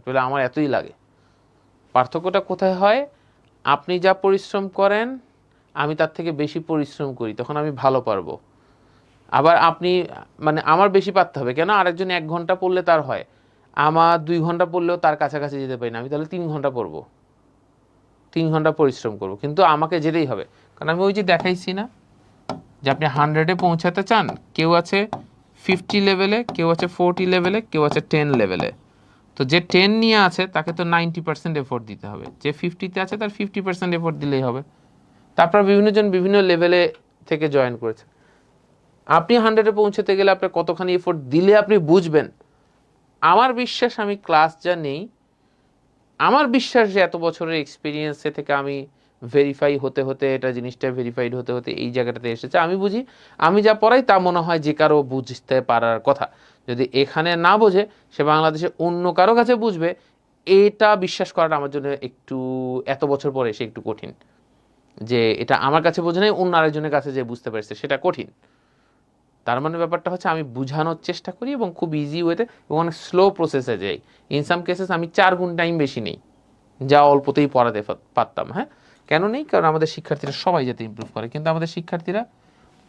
বলে আমার এতই লাগে। পার্থক্যটা কোথায় হয়, আপনি যা পরিশ্রম করেন আমি তার থেকে বেশি পরিশ্রম করি, তখন আমি ভালো পারবো। আবার আপনি মানে আমার বেশি পারতে হবে কেন, আরেকজন 1 ঘন্টা পড়লে তার হয়, আমার 2 ঘন্টা পড়লেও তার কাছাকাছি যেতে পারি না, আমি তাহলে 3 ঘন্টা পড়বো, 3 ঘন্টা পরিশ্রম করব, কিন্তু আমাকে যেতেই হবে। কারণ আমি ওই যে দেখাইছি না যে আপনি 100-এ পৌঁছাতে চান, কেউ আছে 50 লেভেলে, কেউ আছে 40 লেভেলে, কেউ আছে 10 লেভেলে। তো যে 10 নিয়ে আছে তাকে তো 90% এফোর্ট দিতে হবে, যে 50-তে আছে তার 50% এফোর্ট দিলেই হবে। তারপর বিভিন্নজন বিভিন্ন লেভেলে থেকে জয়েন করেছে। আপনি 100-এ পৌঁছাতে গেলে আপনার কতখানি এফোর্ট দিলে আপনি বুঝবেন। আমার বিশ্বাস আমি ক্লাস যা নেই, আমার বিশ্বাস যে এত বছরের এক্সপিরিয়েন্সে থেকে আমি ভেরিফাই হতে হতে এটা জিনিসটা ভেরিফাইড হতে হতে এই জায়গাটাতে এসেছে। আমি বুঝি, আমি যা পড়াই তা মনে হয় যে কারো বুঝতে পারার কথা, যদি এখানে না বোঝে সে বাংলাদেশে অন্য কারো কাছে বুঝবে, এটা বিশ্বাস করাটা আমার জন্য একটু এত বছর পরে এসে একটু কঠিন, যে এটা আমার কাছে বোঝে নাই অন্য আরেকজনের কাছে যে বুঝতে পারছে সেটা কঠিন। তার মানে ব্যাপারটা হচ্ছে আমি বুঝানোর চেষ্টা করি এবং খুব ইজি ওয়েতে এবং অনেক স্লো প্রসেসে যাই। ইন সাম কেসেস আমি 4 গুণ টাইম বেশি নেই, যা অল্পতেই পড়াতে পারতাম। হ্যাঁ কেন নেই, কারণ আমাদের শিক্ষার্থীরা সবাই যাতে ইমপ্রুভ করে, কিন্তু আমাদের শিক্ষার্থীরা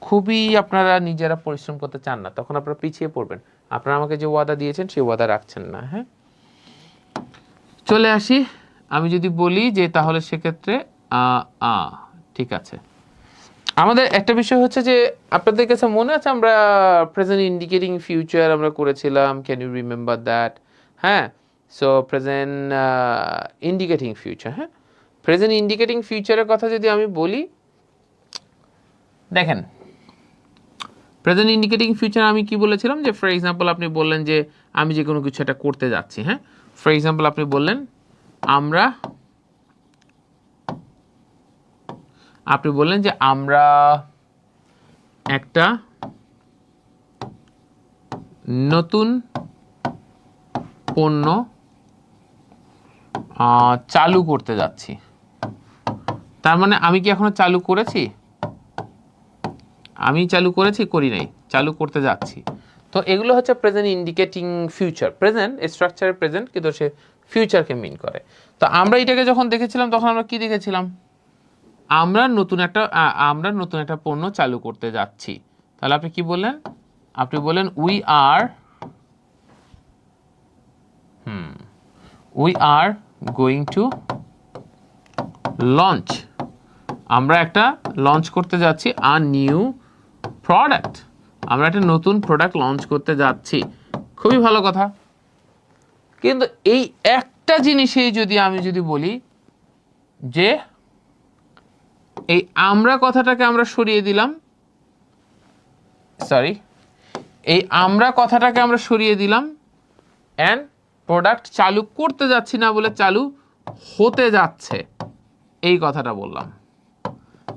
খুবই আপনারা নিজেরা পরিশ্রম করতে চান না, তখন আপনারা পিছিয়ে পড়বেন। আপনারা আমাকে যে ওয়াদা দিয়েছেন সেই ওয়াদা রাখছেন না। হ্যাঁ চলে আসি, আমি যদি বলি যে তাহলে সেক্ষেত্রে ঠিক আছে, আমাদের একটা বিষয় হচ্ছে যে আপনাদের কাছে মনে আছে আমরা প্রেজেন্ট ইন্ডিকেটিং ফিউচার আমরা করেছিলাম, ক্যান ইউ রিমেম্বার দ্যাট? হ্যাঁ সো প্রেজেন্ট ইন্ডিকেটিং ফিউচার, হ্যাঁ প্রেজেন্ট ইন্ডিকেটিং ফিউচারের কথা যদি আমি বলি, দেখেন প্রেজেন্ট ইন্ডিকেটিং ফিউচার আমি কি বলেছিলাম, যে ফর এক্সাম্পল আপনি বললেন যে আমি যে কোনো কিছু একটা করতে যাচ্ছি, হ্যাঁ ফর এক্সাম্পল আপনি বললেন আপনি বললেন যে আমরা একটা নতুন পণ্য চালু করতে যাচ্ছি। তার মানে আমি কি এখনো চালু করেছি? আমি চালু করেছি? করি নাই, চালু করতে যাচ্ছি। তো এগুলো হচ্ছে প্রেজেন্ট ইন্ডিকেটিং ফিউচার। প্রেজেন্ট স্ট্রাকচারে প্রেজেন্ট, কিন্তু সে ফিউচারকে মিন করে। তো আমরা এটাকে যখন দেখেছিলাম তখন আমরা কি দেখেছিলাম, আমরা নতুন একটা পণ্য চালু করতে যাচ্ছি। তাহলে আপনি কি বললেন, আপনি বললেন we are going to launch, আমরা একটা লঞ্চ করতে যাচ্ছি আ নিউ প্রোডাক্ট, আমরা একটা নতুন প্রোডাক্ট লঞ্চ করতে যাচ্ছি। খুবই ভালো কথা। কিন্তু এই একটা জিনিসেই আমি যদি বলি যে এই আমরা কথাটাকে আমরা সরিয়ে দিলাম, অ্যান্ড প্রোডাক্ট চালু করতে যাচ্ছি না বলে চালু হতে যাচ্ছে, এই কথাটা বললাম।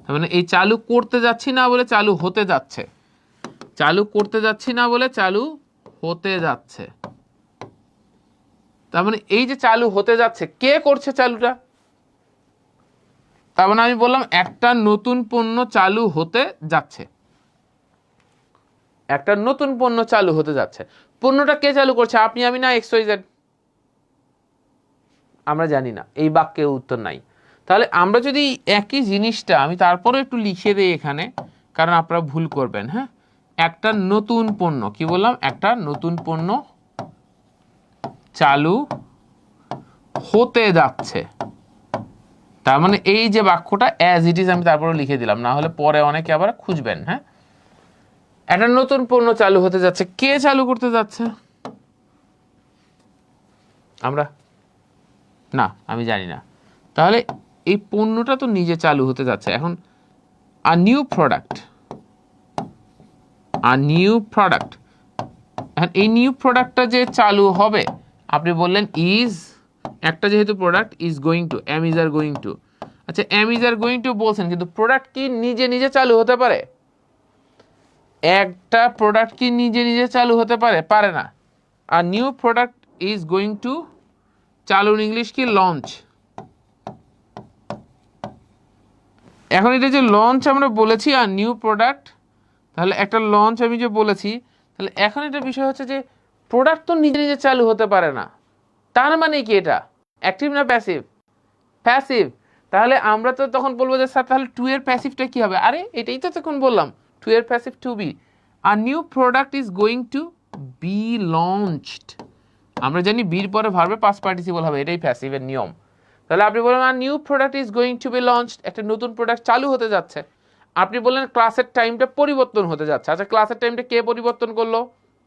তার মানে এই চালু করতে যাচ্ছি না বলে চালু হতে যাচ্ছে, চালু করতে যাচ্ছি না বলে চালু হতে যাচ্ছে। তার মানে এই যে চালু হতে যাচ্ছে, কে করছে চালুটা? তার মানে আমি বললাম একটা নতুন পণ্য চালু হতে যাচ্ছে, একটা নতুন পণ্য চালু হতে যাচ্ছে। পণ্যটা কে চালু করছে? আপনি, আমি না এক্স ওয়াই জেড? আমরা জানি না, এই বাক্যে উত্তর নাই। তাহলে আমরা যদি একই জিনিসটা আমি তারপরে একটু লিখে দিই এখানে, কারণ আপনারা ভুল করবেন। হ্যাঁ, একটা নতুন পণ্য, কি বললাম? একটা নতুন পণ্য চালু হতে যাচ্ছে। তার মানে এই যে বাক্যটা অ্যাজ ইট ইজ আমি তারপরে লিখে দিলাম, না হলে পরে অনেকে আবার খুঁজবেন। হ্যাঁ, একটা নতুন পণ্য চালু হতে যাচ্ছে, কে চালু করতে যাচ্ছে? আমরা না, আমি জানি না। তাহলে এই পণ্যটা তো নিজে চালু হতে যাচ্ছে। এখন a new product, a new product, এখন এই নিউ প্রোডাক্টটা যে চালু হবে, আপনি বললেন ইজ, একটা যেহেতু product, is going to, am is are going to. আচ্ছা, am is are going to বলছেন, কিন্তু প্রোডাক্ট কি নিজে নিজে চালু হতে পারে? একটা প্রোডাক্ট কি নিজে নিজে চালু হতে পারে? পারে না। আর new product is going to, চালুর ইংলিশ কি? লঞ্চ। এখন এটা যে লঞ্চ আমরা বলেছি আর নিউ প্রোডাক্ট, তাহলে একটা লঞ্চ আমি যে বলেছি, তাহলে এখন এটা বিষয় হচ্ছে যে প্রোডাক্ট তো নিজে নিজে চালু হতে পারে না। তার মানে কি এটা অ্যাক্টিভ না প্যাসিভ? প্যাসিভ। তাহলে আমরা তো তখন বলবো যে স্যার তাহলে টু এর প্যাসিভটা কি হবে? আরে এটাই তো তখন বললাম, টু এর প্যাসিভ টু বি। আর new product is going to be launched. আমরা জানি বির পরে ভার্বের পাস্ট পার্টিসিপল হবে, এটাই প্যাসিভের নিয়ম। তাহলে আপনি বললেন আর new product is going to be launched, একটা নতুন প্রোডাক্ট চালু হতে যাচ্ছে। আপনি বললেন ক্লাসের টাইমটা পরিবর্তন হতে যাচ্ছে। আচ্ছা, ক্লাসের টাইমটা কে পরিবর্তন করলো?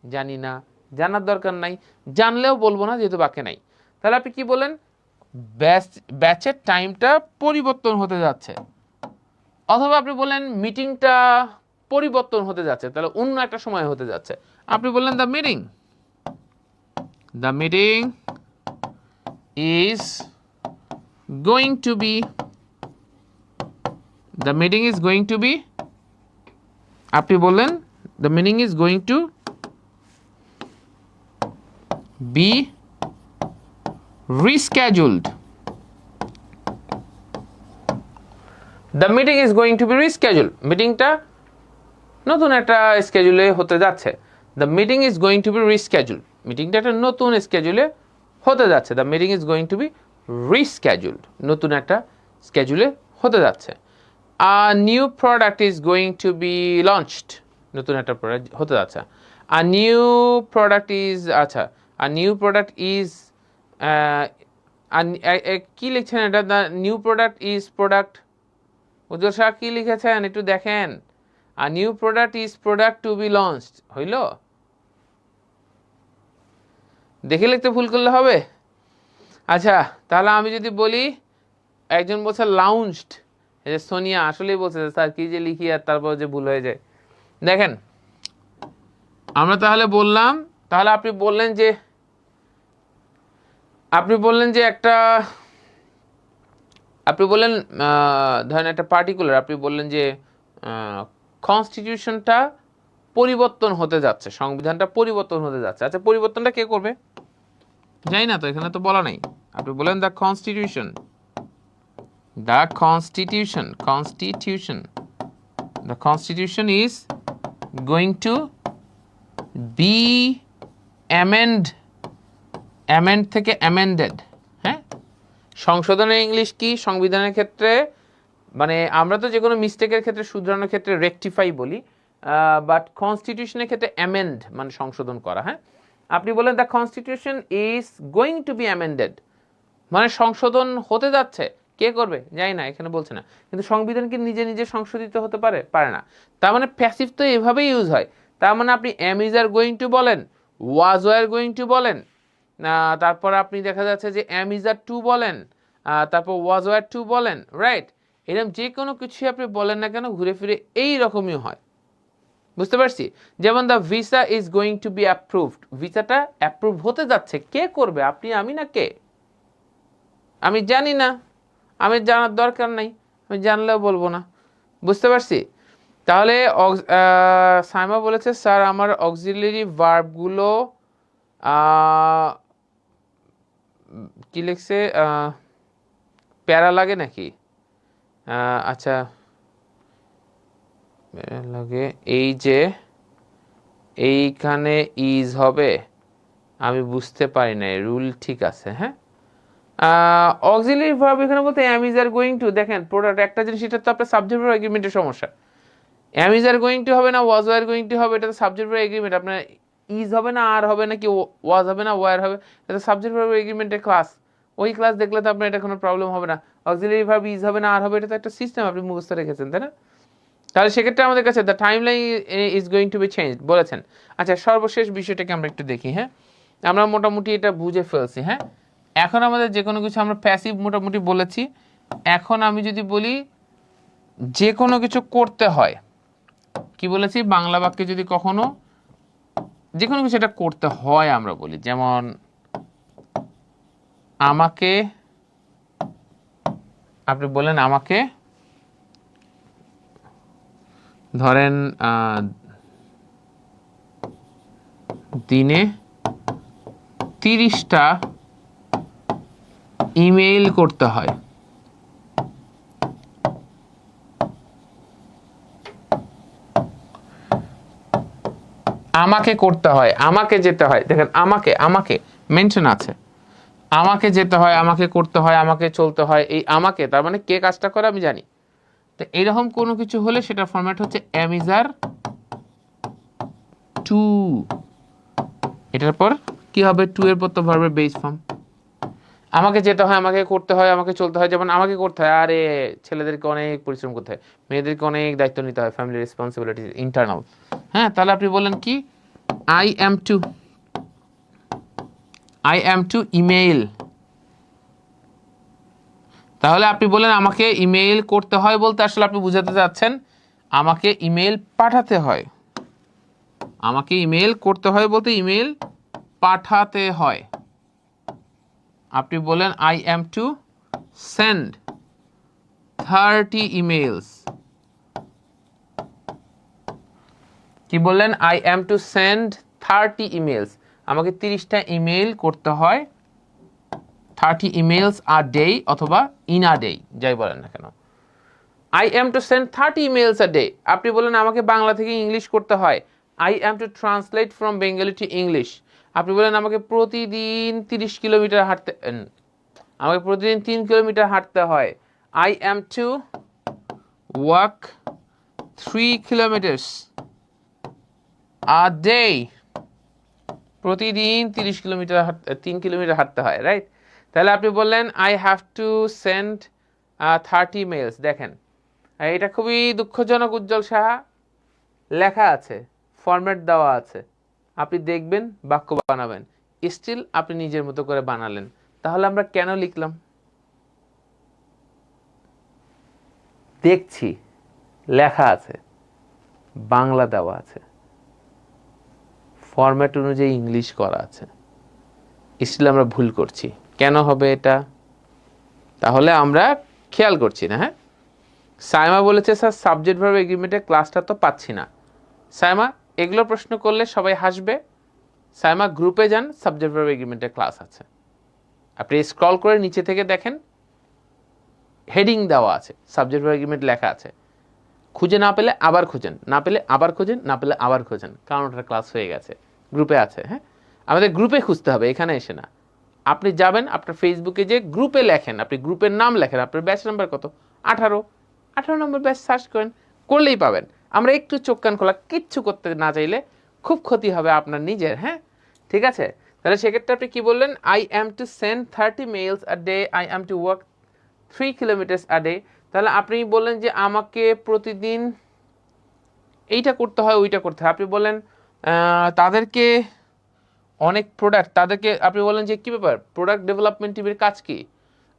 জানি না, জানার দরকার নাই, জানলেও বলবো না যেহেতু বাক্যে নাই। তাহলে আপনি কি বলেন? ব্যাচের টাইমটা পরিবর্তন হতে যাচ্ছে। অথবা আপনি বললেন মিটিংটা পরিবর্তন হতে যাচ্ছে, তাহলে অন্য একটা সময় হতে যাচ্ছে। আপনি বললেন the meeting is going to be, the meeting is going to be, আপনি বললেন the meeting is going to be rescheduled. The meeting is going to be rescheduled. মিটিংটা নতুন একটা স্কেজুলে হতে যাচ্ছে। The meeting is going to be rescheduled. মিটিংটা একটা নতুন স্কেজুলে হতে যাচ্ছে। The meeting is going to be rescheduled. নতুন একটা স্কেজুলে হতে যাচ্ছে। A new product is going to be launched. নতুন একটা প্রোডাক্ট হতে যাচ্ছে। A new product is, আচ্ছা, a new product is কি লিখছেন এটা? The new product is product, Ujjwal Shah কি লিখেছেন একটু দেখেন। আর new product is product to be launched, হইল? দেখে লিখতে ভুল করলে হবে? আচ্ছা, তাহলে আমি যদি বলি, একজন বলছে লাউঞ্জড, এই যে সোনিয়া আসলেই বলছে স্যার কি যে লিখি আর তারপর যে ভুল হয়ে যায়। দেখেন আমরা তাহলে বললাম, তাহলে আপনি বললেন যে একটা, আপনি বললেন ধরেন একটা পার্টিকুলার, আপনি বললেন যে কনস্টিটিউশনটা পরিবর্তন হতে যাচ্ছে, সংবিধানটা পরিবর্তন হতে যাচ্ছে। আচ্ছা, পরিবর্তনটা কে করবে? জানি না তো, এখানে তো বলা নাই। আপনি বলেন the constitution is going to be amend থেকে অ্যামেন্ডেড। হ্যাঁ, সংশোধনের ইংলিশ কি সংবিধানের ক্ষেত্রে? মানে আমরা তো যে কোনো মিস্টেকের ক্ষেত্রে, শুধরানোর ক্ষেত্রে রেকটিফাই বলি, বাট কনস্টিটিউশনের ক্ষেত্রে অ্যামেন্ড মানে সংশোধন করা। হ্যাঁ, আপনি বলেন the constitution is going to B amended, মানে সংশোধন হতে যাচ্ছে। কে করবে? জানি না, এখানে বলছে না। কিন্তু সংবিধান কি নিজে নিজে সংশোধিত হতে পারে? পারে না। তার মানে প্যাসিভ তো এভাবেই ইউজ হয়। তার মানে আপনি am is are going to বলেন, ওয়াজ ওয়ার গোয়িং টু বলেন, তারপর আপনি দেখা যাচ্ছে যে এম ইজ আর টু বলেন, তারপর ওয়াজ ওয়ার টু বলেন, রাইট? এরকম যে কোনো কিছু আপনি বলেন না কেন, ঘুরে ফিরে এই রকমই হয়। বুঝতে পারছি? যেমন the visa is going to be approved, ভিসাটা অ্যাপ্রুভ হতে যাচ্ছে। কে করবে? আপনি, আমি না কে? আমি জানি না, আমি জানার দরকার নাই, আমি জানলেও বলবো না। বুঝতে পারছি? তাহলে সাইমা বলেছে স্যার আমার অক্সিলারি ভার্বগুলো কি লিখছে, প্যারা লাগে নাকি? আচ্ছা লাগে, এই যে এইখানে ইজ হবে, আমি বুঝতে পারি না, রুল ঠিক আছে। হ্যাঁ, অক্সিলারি ভার্ব এখানে বলতে am is are going two, দেখেন প্রোডাক্ট একটা জিনিস, এটা তো আপনার সাবজেক্ট ভার্ব এগ্রিমেন্টের সমস্যা। Am is are going two হবে না ওয়াজ ওয়ার গোয়িং টু হবে, এটা তো সাবজেক্ট ভার্ব এগ্রিমেন্ট। আপনার ইজ হবে না আর হবে না কি ওয়াজ হবে না ওয়ার হবে, এটা সাবজেক্ট ভার্ব এগ্রিমেন্টের ক্লাস। ওই ক্লাস দেখলে তো আপনার এটা কোনো প্রবলেম হবে না। অক্সিলারি ভার্ব ইজ হবে না আর হবে, এটা তো একটা সিস্টেম আপনি মুখস্থ রেখেছেন, তাই না? তাহলে সেক্ষেত্রে আমাদের কাছে the time line is going to be change বলেছেন। আচ্ছা, সর্বশেষ বিষয়টাকে আমরা একটু দেখি। হ্যাঁ, আমরা মোটামুটি এটা বুঝে ফেলছি। হ্যাঁ, এখন আমাদের যে কোনো কিছু আমরা প্যাসিভ মোটামুটি বলেছি। এখন আমি যদি বলি যে কোনো কিছু করতে হয়, কি বলেছি, বাংলা বাক্যে যদি কখনো যে কোনো কিছু এটা করতে হয় আমরা বলি, যেমন আমাকে, আপনি বলেন আমাকে ধরেন দিনে 30টা ইমেইল করতে হয়। আমাকে করতে হয়, আমাকে যেতে হয়, দেখেন আমাকে আমাকে মেনশন আছে, আমাকে যেতে হয়, আমাকে করতে হয়, আমাকে চলতে হয়। এই আমাকে তার মানে কে কাজটা করে আমি জানি। তো এইরকম কোনো কিছু হলে সেটা ফরম্যাট হচ্ছে am is are to। এটার পর কি হবে, টু এর পর তো ভার্বের বেস ফর্ম। আমাকে যেতে হয়, আমাকে করতে হয়, আমাকে চলতে হয়। যেমন আমাকে করতে হয়, আরে ছেলেদেরকে অনেক পরিশ্রম করতে হয়, মেয়েদেরকে অনেক দায়িত্ব নিতে হয়, ফ্যামিলি রেসপন্সিবিলিটি ইন্টারনাল। হ্যাঁ, তাহলে আপনি বলেন কি, আই অ্যাম টু ইমেইল। তাহলে আপনি বলেন আমাকে ইমেইল করতে হয় বলতে আসলে আপনি বুঝাতে চাচ্ছেন আমাকে ইমেইল পাঠাতে হয়। আমাকে ইমেইল করতে হয় বলতে ইমেইল পাঠাতে হয়। আপনি বলেন I am to send 30 emails. কি বললেন, I am to send 30 emails, আমাকে 30টা ইমেইল করতে হয়। 30 ইমেইলস আ ডে অথবা ইন আ ডে, যাই বলেন না কেন। I am to send 30 emails a day. আপনি বলেন আমাকে বাংলা থেকে ইংলিশ করতে হয়। I am to translate from Bengali to English. আপনি বলেন আমাকে প্রতিদিন 30 কিলোমিটার হাঁটতে, আমাকে প্রতিদিন 3 কিলোমিটার হাঁটতে হয়। I am to walk 3 kilometres a day. প্রতিদিন 30 কিলোমিটার 3 কিলোমিটার হাঁটতে হয়, রাইট? তাহলে আপনি বললেন I have to send 30 mails. দেখেন এটা খুবই দুঃখজনক, উজ্জ্বল সাহা লেখা আছে, ফরম্যাট দেওয়া আছে, আপনি দেখবেন বাক্য বানাবেন, স্টিল আপনি নিজের মতো করে বানালেন। তাহলে আমরা কেন লিখলাম? দেখছি লেখা আছে, বাংলা দেওয়া আছে, ফরম্যাট অনুযায়ী ইংলিশ করা আছে, স্টিল আমরা ভুল করছি। কেন হবে এটা? তাহলে আমরা খেয়াল করছি না। হ্যাঁ, সাইমা বলেছে স্যার সাবজেক্ট ভার্ব এগ্রিমেন্টের ক্লাসটা তো পাচ্ছি না। সাইমা, এগুলো প্রশ্ন করলে সবাই হাসবে। সাইমা গ্রুপে যান, সাবজেক্ট ভার্ব এগ্রিমেন্টের ক্লাস আছে, আপনি স্ক্রল করে নিচে থেকে দেখেন, হেডিং দেওয়া আছে, সাবজেক্ট ভার্ব এগ্রিমেন্ট লেখা আছে। খুঁজে না পেলে আবার খুঁজেন, না পেলে আবার খুঁজেন, না পেলে আবার খুঁজেন, কারণ ওটার ক্লাস হয়ে গেছে, গ্রুপে আছে। হ্যাঁ, আমাদের গ্রুপে খুঁজতে হবে, এখানে এসে না। আপনি যাবেন আপনার ফেসবুকে যে গ্রুপে লেখেন, আপনি গ্রুপের নাম লেখেন, আপনার ব্যাচ নাম্বার কত, 18 নম্বর ব্যাচ সার্চ করেন, করলেই পাবেন। আমরা একটু চোখ কান খোলা, কিচ্ছু করতে না চাইলে খুব ক্ষতি হবে আপনার নিজের। হ্যাঁ, ঠিক আছে? তাহলে সেক্ষেত্রে আপনি কি বললেন, I am to send 30 mails a day, I am to walk 3 kilometres a day. তাহলে আপনি বললেন যে আমাকে প্রতিদিন এইটা করতে হয়, ওইটা করতে হয়। আপনি বলেন তাদেরকে অনেক প্রোডাক্ট, তাদেরকে আপনি বলেন যে কী ব্যাপার, প্রোডাক্ট ডেভেলপমেন্ট টিমের কাজ কি?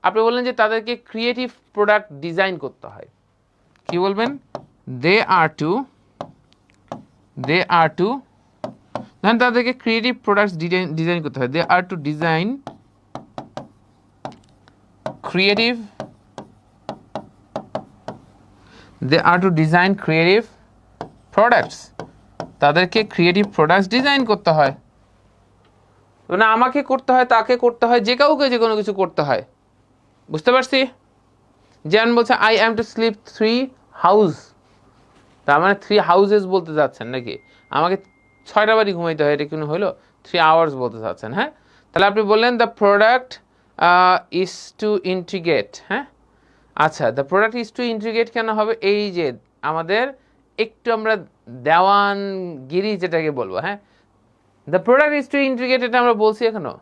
আপনি বললেন যে তাদেরকে ক্রিয়েটিভ প্রোডাক্ট ডিজাইন করতে হয়। কি বলবেন, দে আর টু দেন তাদেরকে ক্রিয়েটিভ প্রোডাক্টস ডিজাইন করতে হয়। দে আর টু ডিজাইন ক্রিয়েটিভ দে আর টু ডিজাইন ক্রিয়েটিভ প্রোডাক্টস, তাদেরকে ক্রিয়েটিভ প্রোডাক্টস ডিজাইন করতে হয়, মানে আমাকে করতে হয়, তাকে করতে হয়, যে কাউকে যে কোনো কিছু করতে হয়। বুঝতে পারছি? যেমন বলছে I am to sleep 3 house, তার মানে 3 হাউসেস বলতে যাচ্ছেন নাকি? আমাকে 6টা বাড়ি ঘুমাইতে হয়, এটা কোনো হলো? 3 আওয়ার্স বলতে চাচ্ছেন, হ্যাঁ? তাহলে আপনি বললেন the product is to integrate, হ্যাঁ? আচ্ছা, the product is to integrate কেন হবে? এই যে আমাদের একটু আমরা দেওয়ানগিরি যেটাকে বলবো, হ্যাঁ, the product is to integrate, এটা আমরা বলছি এখনো?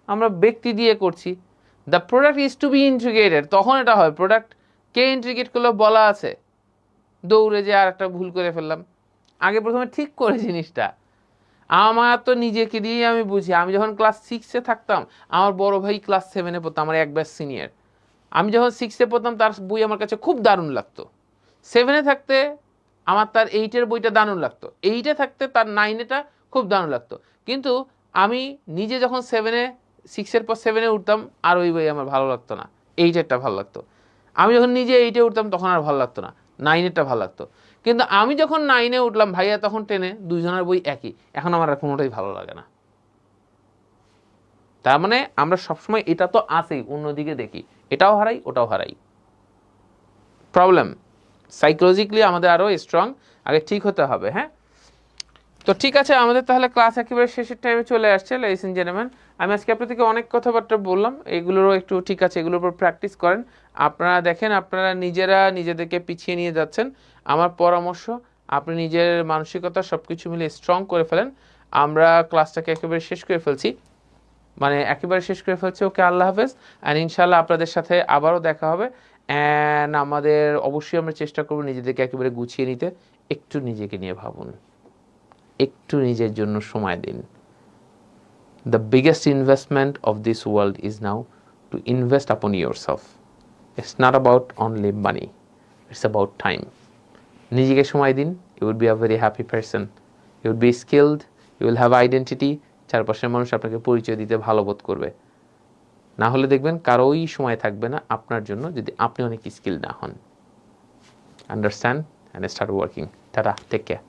আমরা ব্যক্তি দিয়ে করছি। The product is to be integrated, তখন এটা হয়। প্রোডাক্ট কে ইন্টিগ্রেট করলো বলা আছে, দৌড়ে যে আর একটা ভুল করে ফেললাম। আগে প্রথমে ঠিক করে জিনিসটা। আমার তো নিজেকে দিয়েই আমি বুঝি। আমি যখন ক্লাস 6-এ থাকতাম, আমার বড় ভাই ক্লাস 7-এ পড়তাম, আমার এক ব্যাচ সিনিয়র। আমি যখন 6-এ পড়তাম তার বই আমার কাছে খুব দারুণ লাগতো। 7-এ থাকতে আমার তার 8-এর বইটা দারুণ লাগতো। 8-এ থাকতে তার 9-এটা খুব দারুণ লাগতো। কিন্তু আমি নিজে যখন 7-এ 6-এর পর 7-এ উঠতাম, আর ওই বই আমার ভালো লাগতো না। 8-এরটা ভালো লাগতো। আমি যখন নিজে 8-এ উঠতাম তখন আর ভালো লাগতো না, 9-এরটা ভালো লাগতো। কিন্তু আমি যখন 9-এ উঠলাম, ভাইয়া তখন 10-এ, দুইজনের বই একই। এখন আমার আর কোনোটাই ভালো লাগে না। তার মানে আমরা সবসময় এটা তো আছেই, অন্যদিকে দেখি, এটাও হারাই ওটাও হারাই। প্রবলেম সাইকোলজিক্যালি আমাদের আরও স্ট্রং আগে ঠিক হতে হবে, হ্যাঁ? তো ঠিক আছে, আমাদের তাহলে ক্লাস একেবারে শেষের টাইমে চলে আসছে। লেডিস এন্ড জেন্টলম্যান, আমি আজকে আপনাদেরকে অনেক কথাবার্তা বললাম, এগুলোরও একটু ঠিক আছে, এগুলোর উপর প্র্যাকটিস করেন। আপনারা দেখেন আপনারা নিজেরা নিজেদেরকে পিছিয়ে নিয়ে যাচ্ছেন। আমার পরামর্শ, আপনি নিজের মানসিকতা সব কিছু মিলে স্ট্রং করে ফেলেন। আমরা ক্লাসটাকে একেবারে শেষ করে ফেলছি, মানে একেবারে শেষ করে ফেলছি। ওকে, আল্লাহ হাফেজ। অ্যান্ড ইনশাল্লাহ আপনাদের সাথে আবারও দেখা হবে। অ্যান্ড আমাদের অবশ্যই আমরা চেষ্টা করবো নিজেদেরকে একেবারে গুছিয়ে নিতে। একটু নিজেকে নিয়ে ভাবুন, একটু নিজের জন্য সময় দিন। The biggest investment of this world is now to invest upon yourself. It's not about only money, it's about time. নিজেকে সময় দিন, you will be a very happy person, you will be skilled, you will have identity. চারপাশের মানুষ আপনাকে পরিচয় দিতে ভালো বোধ করবে। না হলে দেখবেন কারোই সময় থাকবে না আপনার জন্য, যদি আপনি অনেক স্কিল না হন। Understand and start working. Tata, take care.